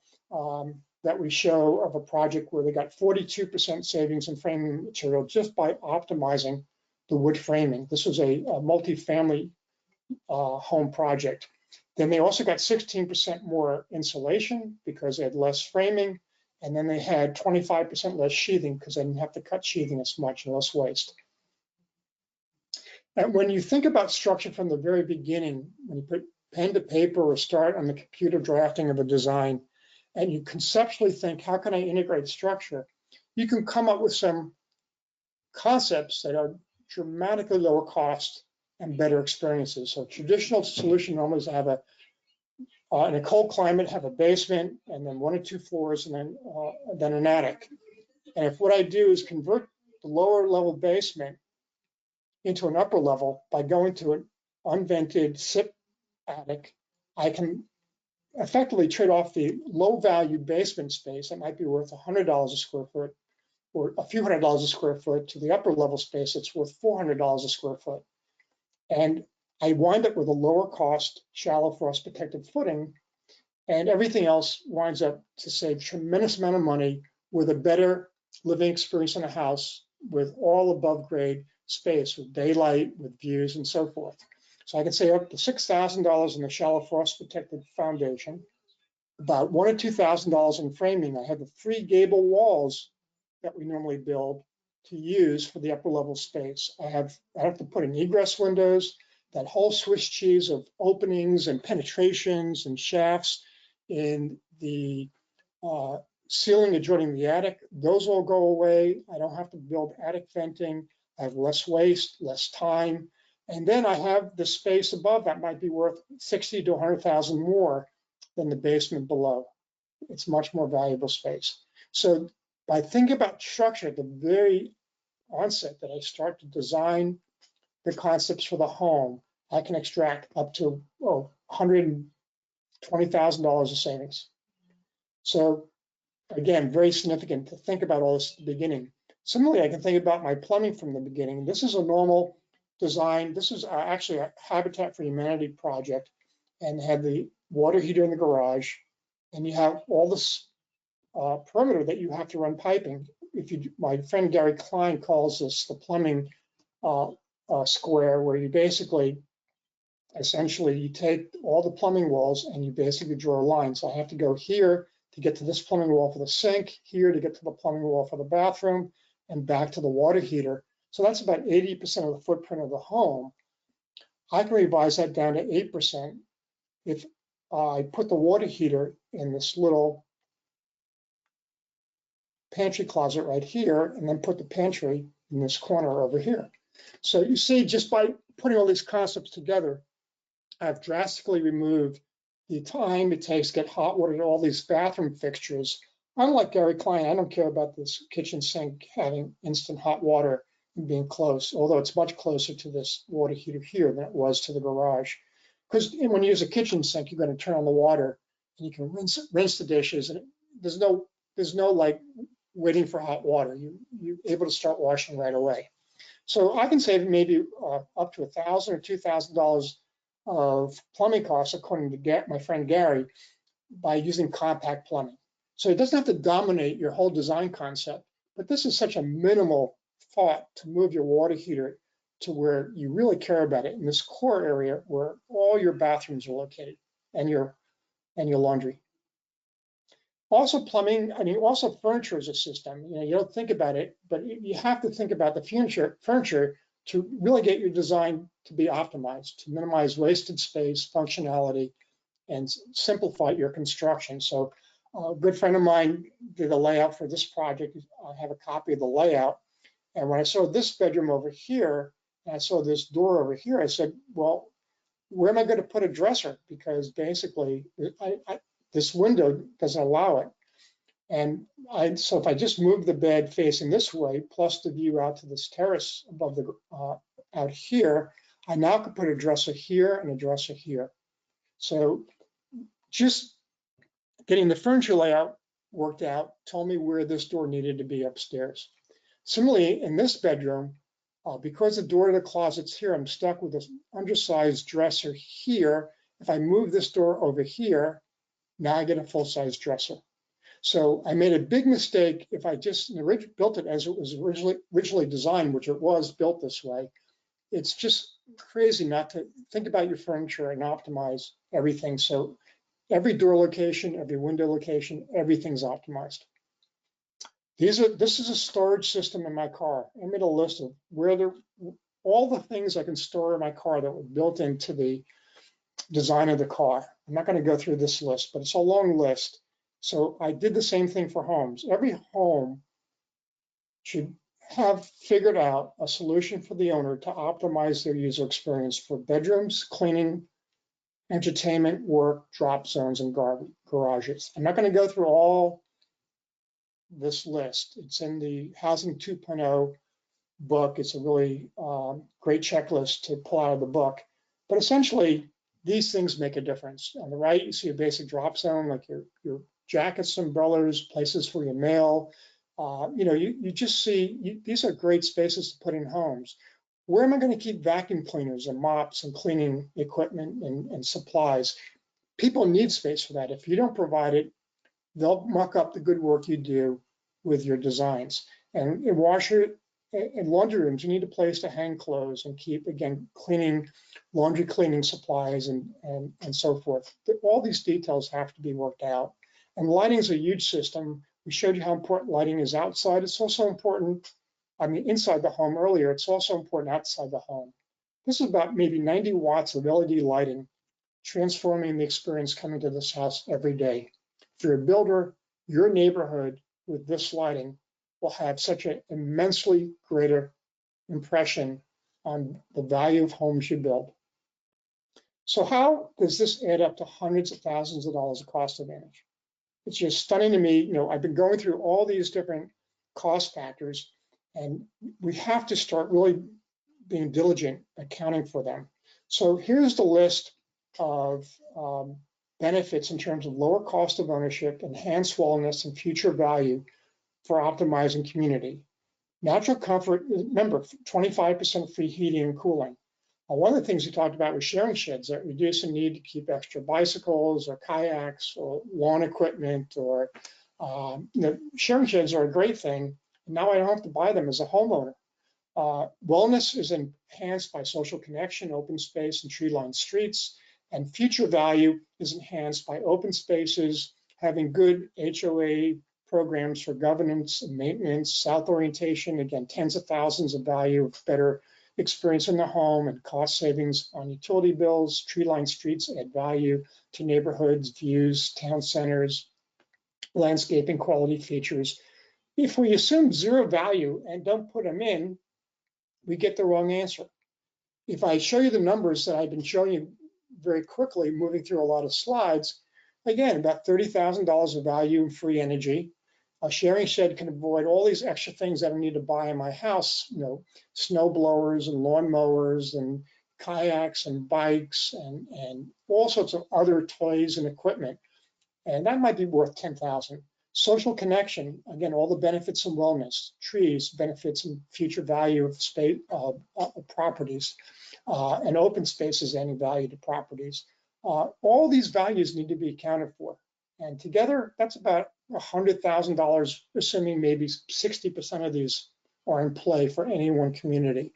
that we show of a project where they got 42% savings in framing material just by optimizing the wood framing. This was a multi-family home project. Then they also got 16% more insulation because they had less framing. And then they had 25% less sheathing because they didn't have to cut sheathing as much and less waste. And when you think about structure from the very beginning, when you put pen to paper or start on the computer drafting of a design, and you conceptually think, how can I integrate structure? You can come up with some concepts that are dramatically lower cost and better experiences. So traditional solution normally is to have in a cold climate, have a basement and then 1 or 2 floors and then an attic. And if what I do is convert the lower level basement into an upper level by going to an unvented SIP attic, I can effectively trade off the low value basement space that might be worth $100 a square foot or a few $100s a square foot to the upper level space that's worth $400 a square foot. And I wind up with a lower cost, shallow frost protected footing, and everything else winds up to save tremendous amount of money with a better living experience in a house with all above grade space, with daylight, with views and so forth. So I can save up to $6,000 in the shallow frost protected foundation, about $1,000 or $2,000 in framing. I have the 3 gable walls that we normally build to use for the upper level space. I have to put in egress windows, that whole Swiss cheese of openings and penetrations and shafts in the ceiling adjoining the attic. Those all go away. I don't have to build attic venting. I have less waste, less time. And then I have the space above that might be worth 60 to 100,000 more than the basement below. It's much more valuable space. So by thinking about structure at the very onset that I start to design the concepts for the home, I can extract up to $120,000 of savings. So again, very significant to think about all this at the beginning. Similarly, I can think about my plumbing from the beginning. This is a normal design. This is actually a Habitat for Humanity project, and had the water heater in the garage, and you have all this perimeter that you have to run piping. My friend Gary Klein calls this the plumbing square, where you basically, essentially, you take all the plumbing walls and you basically draw a line. So I have to go here to get to this plumbing wall for the sink, here to get to the plumbing wall for the bathroom, and back to the water heater. So that's about 80% of the footprint of the home. I can revise that down to 8% if I put the water heater in this little pantry closet right here, and then put the pantry in this corner over here. So you see, just by putting all these concepts together, I've drastically removed the time it takes to get hot water to all these bathroom fixtures. Unlike Gary Klein, I don't care about this kitchen sink having instant hot water and being close, although it's much closer to this water heater here than it was to the garage. Because when you use a kitchen sink, you're going to turn on the water and you can rinse the dishes, and there's no like waiting for hot water. You're able to start washing right away. So I can save maybe up to $1,000 or $2,000 of plumbing costs, according to my friend Gary, by using compact plumbing. So it doesn't have to dominate your whole design concept, but this is such a minimal thought to move your water heater to where you really care about it, in this core area where all your bathrooms are located and your laundry. Also plumbing, I mean, also furniture is a system. You don't think about it, but you have to think about the furniture to really get your design to be optimized, to minimize wasted space, functionality, and simplify your construction. So a good friend of mine did a layout for this project. I have a copy of the layout. And when I saw this bedroom over here, and I saw this door over here, I said, well, where am I going to put a dresser? Because basically, this window doesn't allow it. And so if I just move the bed facing this way, plus the view out to this terrace above the out here, I now could put a dresser here and a dresser here. So just getting the furniture layout worked out told me where this door needed to be upstairs. Similarly, in this bedroom, because the door to the closet's here, I'm stuck with this undersized dresser here. If I move this door over here, now I get a full-size dresser. So I made a big mistake if I just built it as it was originally designed, which it was built this way. It's just crazy not to think about your furniture and optimize everything. So every door location, every window location, everything's optimized. This is a storage system in my car. I made a list of all the things I can store in my car that were built into the design of the car. I'm not going to go through this list, but it's a long list. So I did the same thing for homes. Every home should have figured out a solution for the owner to optimize their user experience for bedrooms, cleaning, entertainment, work, drop zones, and garages. I'm not going to go through all this list. It's in the Housing 2.0 book. It's a really great checklist to pull out of the book. But essentially, these things make a difference. On the right, you see a basic drop zone, like your jackets, umbrellas, places for your mail. You just see, these are great spaces to put in homes. Where am I going to keep vacuum cleaners and mops and cleaning equipment and supplies? People need space for that. If you don't provide it, they'll muck up the good work you do with your designs. And in laundry rooms, you need a place to hang clothes and keep, again, laundry cleaning supplies and so forth. All these details have to be worked out. And lighting is a huge system. We showed you how important lighting is outside. It's also important, inside the home earlier. It's also important outside the home. This is about maybe 90 watts of LED lighting, transforming the experience coming to this house every day. If you're a builder, your neighborhood with this lighting will have such an immensely greater impression on the value of homes you build. So how does this add up to hundreds of thousands of dollars of cost advantage? It's just stunning to me. I've been going through all these different cost factors, and we have to start really being diligent accounting for them. So here's the list of benefits in terms of lower cost of ownership, enhanced wellness, and future value for optimizing community. Natural comfort, remember, 25% free heating and cooling. One of the things we talked about was sharing sheds that reduce the need to keep extra bicycles or kayaks or lawn equipment, or sharing sheds are a great thing. Now I don't have to buy them as a homeowner. Wellness is enhanced by social connection, open space, and tree-lined streets. And future value is enhanced by open spaces, having good HOA programs for governance and maintenance, south orientation, again, tens of thousands of value of better experience in the home, and cost savings on utility bills. Tree-lined streets add value to neighborhoods, views, town centers, landscaping quality features. If we assume zero value and don't put them in, we get the wrong answer. If I show you the numbers that I've been showing you very quickly, moving through a lot of slides, again, about $30,000 of value in free energy. A sharing shed can avoid all these extra things that I need to buy in my house, snow blowers and lawn mowers and kayaks and bikes and all sorts of other toys and equipment. And that might be worth $10,000. Social connection, again, all the benefits and wellness, trees, benefits and future value of space, properties, and open spaces adding value to properties. All these values need to be accounted for. And together, that's about $100,000, assuming maybe 60% of these are in play for any one community.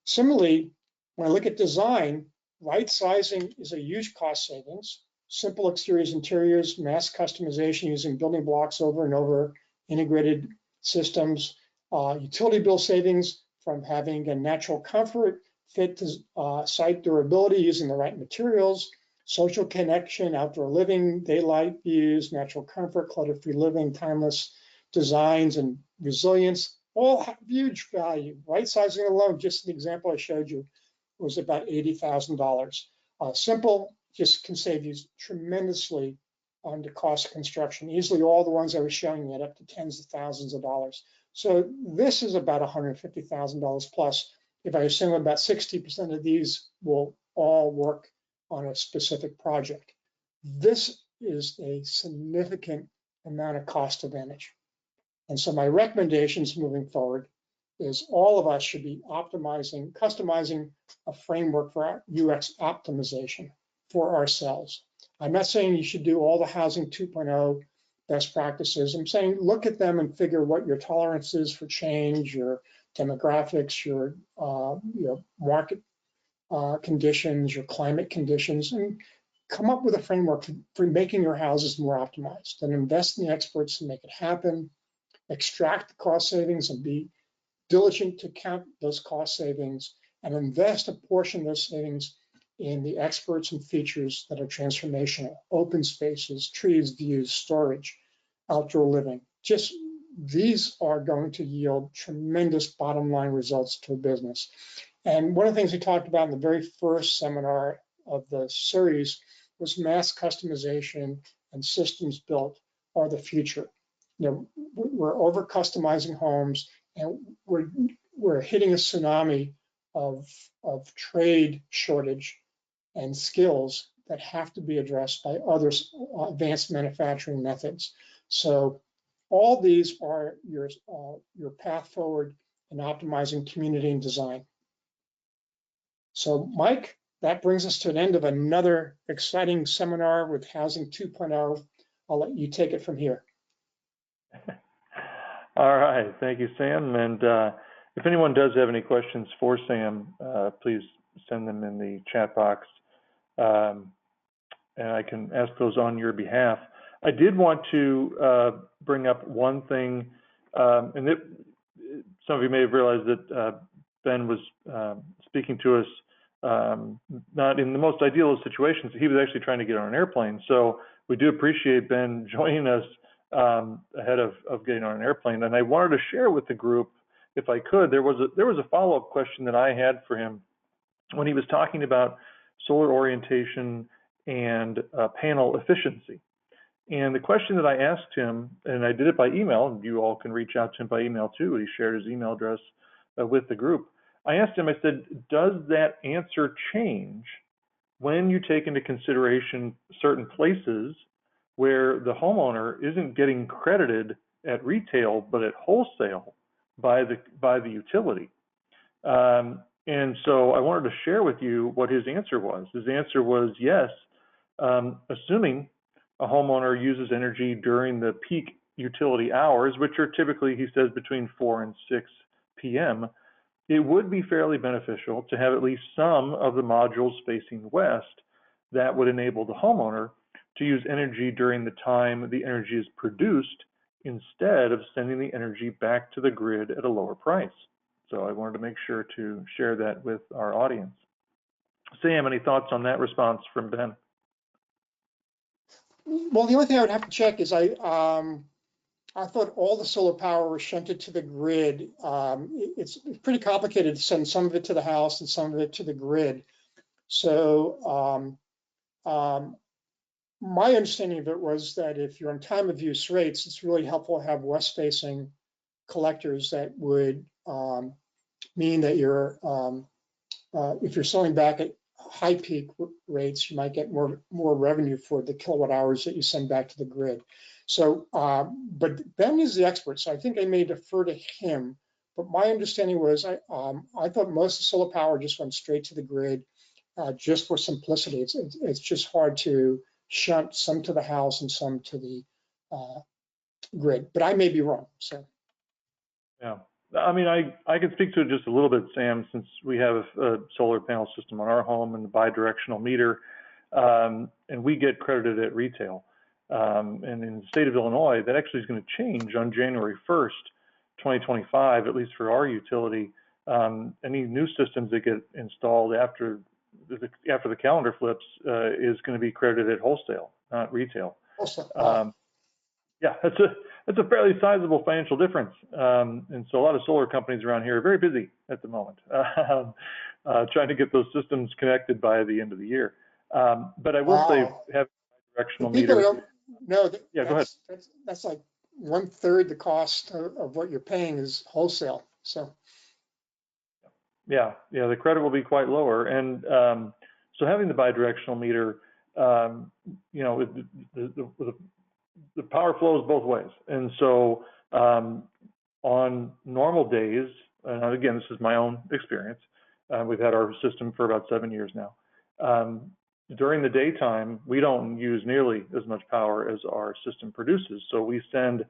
Similarly, when I look at design, right sizing is a huge cost savings. Simple exteriors, interiors, mass customization using building blocks over and over, integrated systems, utility bill savings from having a natural comfort, fit to site durability using the right materials, social connection, outdoor living, daylight views, natural comfort, clutter-free living, timeless designs, and resilience, all have huge value. Right sizing alone, just an example I showed you, was about $80,000. Simple just can save you tremendously on the cost of construction. Easily all the ones I was showing you up to tens of thousands of dollars. So this is about $150,000 plus. If I assume about 60% of these will all work on a specific project. This is a significant amount of cost advantage. And so my recommendations moving forward is all of us should be customizing a framework for our UX optimization for ourselves. I'm not saying you should do all the Housing 2.0 best practices. I'm saying look at them and figure what your tolerance is for change, your demographics, your market conditions, your climate conditions, and come up with a framework for making your houses more optimized. And invest in the experts to make it happen, extract the cost savings and be diligent to count those cost savings, and invest a portion of those savings in the experts and features that are transformational: open spaces, trees, views, storage, outdoor living. Just these are going to yield tremendous bottom line results to a business. And one of the things we talked about in the very first seminar of the series was mass customization and systems built are the future. You know, we're over customizing homes, and we're hitting a tsunami of trade shortage and skills that have to be addressed by other advanced manufacturing methods. So all these are your path forward in optimizing community and design. So Mike, that brings us to an end of another exciting seminar with Housing 2.0. I'll let you take it from here. All right, thank you, Sam. And if anyone does have any questions for Sam, please send them in the chat box, and I can ask those on your behalf. I did want to bring up one thing, and some of you may have realized that Ben was speaking to us not in the most ideal of situations. He was actually trying to get on an airplane. So we do appreciate Ben joining us ahead of getting on an airplane. And I wanted to share with the group, if I could, there was a follow-up question that I had for him when he was talking about solar orientation and panel efficiency. And the question that I asked him, and I did it by email, and you all can reach out to him by email too. He shared his email address with the group. I asked him, I said, does that answer change when you take into consideration certain places where the homeowner isn't getting credited at retail, but at wholesale by the utility? And so I wanted to share with you what his answer was. His answer was yes, assuming a homeowner uses energy during the peak utility hours, which are typically, he says, between 4 and 6 p.m., it would be fairly beneficial to have at least some of the modules facing west that would enable the homeowner to use energy during the time the energy is produced instead of sending the energy back to the grid at a lower price. So I wanted to make sure to share that with our audience. Sam, any thoughts on that response from Ben? Well, the only thing I would have to check is I thought all the solar power was shunted to the grid. It's pretty complicated to send some of it to the house and some of it to the grid. So my understanding of it was that if you're on time of use rates, it's really helpful to have west-facing collectors that would mean that you're, if you're selling back at high peak rates, you might get more revenue for the kilowatt hours that you send back to the grid. So, but Ben is the expert, so I think I may defer to him. But my understanding was I thought most of solar power just went straight to the grid, just for simplicity. It's just hard to shunt some to the house and some to the grid, but I may be wrong. So, yeah. I mean, I can speak to it just a little bit, Sam, since we have a solar panel system on our home and the bi-directional meter, and we get credited at retail. And in the state of Illinois, that actually is going to change on January 1st, 2025, at least for our utility. Any new systems that get installed after the calendar flips is going to be credited at wholesale, not retail. Yeah, that's a fairly sizable financial difference. And so a lot of solar companies around here are very busy at the moment, trying to get those systems connected by the end of the year. But I will say, having a directional meter. No, yeah, go ahead. That's like 1/3 the cost of what you're paying is wholesale. So. Yeah, the credit will be quite lower. And so having the bi-directional meter, you know, the power flows both ways. And so on normal days, and again, this is my own experience, we've had our system for about 7 years now. During the daytime, we don't use nearly as much power as our system produces. So we send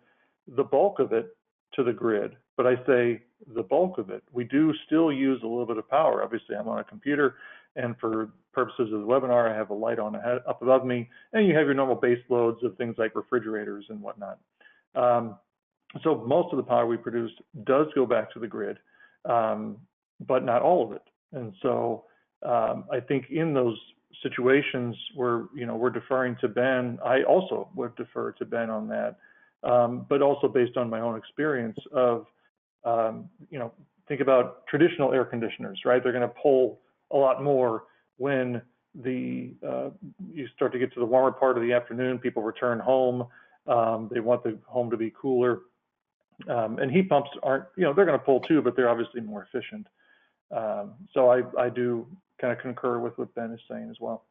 the bulk of it to the grid. But I say the bulk of it. We do still use a little bit of power. Obviously, I'm on a computer, and for purposes of the webinar, I have a light on up above me, and you have your normal base loads of things like refrigerators and whatnot. So most of the power we produce does go back to the grid, but not all of it. And so I think in those situations where we're deferring to Ben, I also would defer to Ben on that. but also based on my own experience of, think about traditional air conditioners, right? They're going to pull a lot more when you start to get to the warmer part of the afternoon. People return home. They want the home to be cooler. And heat pumps aren't, they're going to pull too, but they're obviously more efficient. So I do kind of concur with what Ben is saying as well.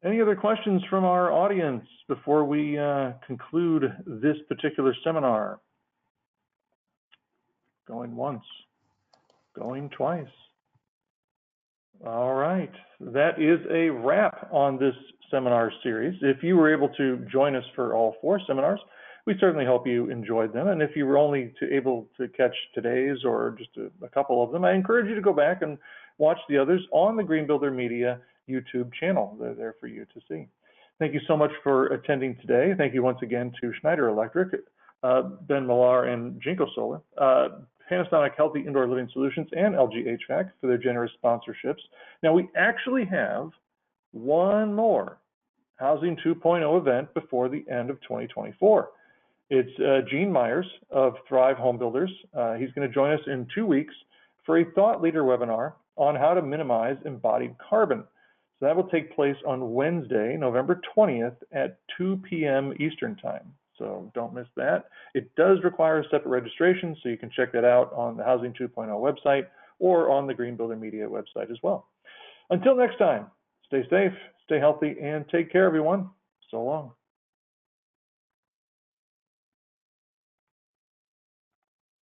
Any other questions from our audience before we conclude this particular seminar? Going once, going twice. All right, that is a wrap on this seminar series. If you were able to join us for all 4 seminars, we certainly hope you enjoyed them. And if you were only able to catch today's or just a couple of them, I encourage you to go back and watch the others on the Green Builder Media YouTube channel. They're there for you to see. Thank you so much for attending today. Thank you once again to Schneider Electric, Ben Millar, and Jinko Solar, Panasonic Healthy Indoor Living Solutions, and LG HVAC for their generous sponsorships. Now, we actually have one more Housing 2.0 event before the end of 2024. It's Gene Myers of Thrive Homebuilders. He's going to join us in 2 weeks for a thought leader webinar on how to minimize embodied carbon. So that will take place on Wednesday, November 20th at 2 p.m. Eastern Time. So don't miss that. It does require a separate registration, so you can check that out on the Housing 2.0 website or on the Green Builder Media website as well. Until next time, stay safe, stay healthy, and take care, everyone. So long.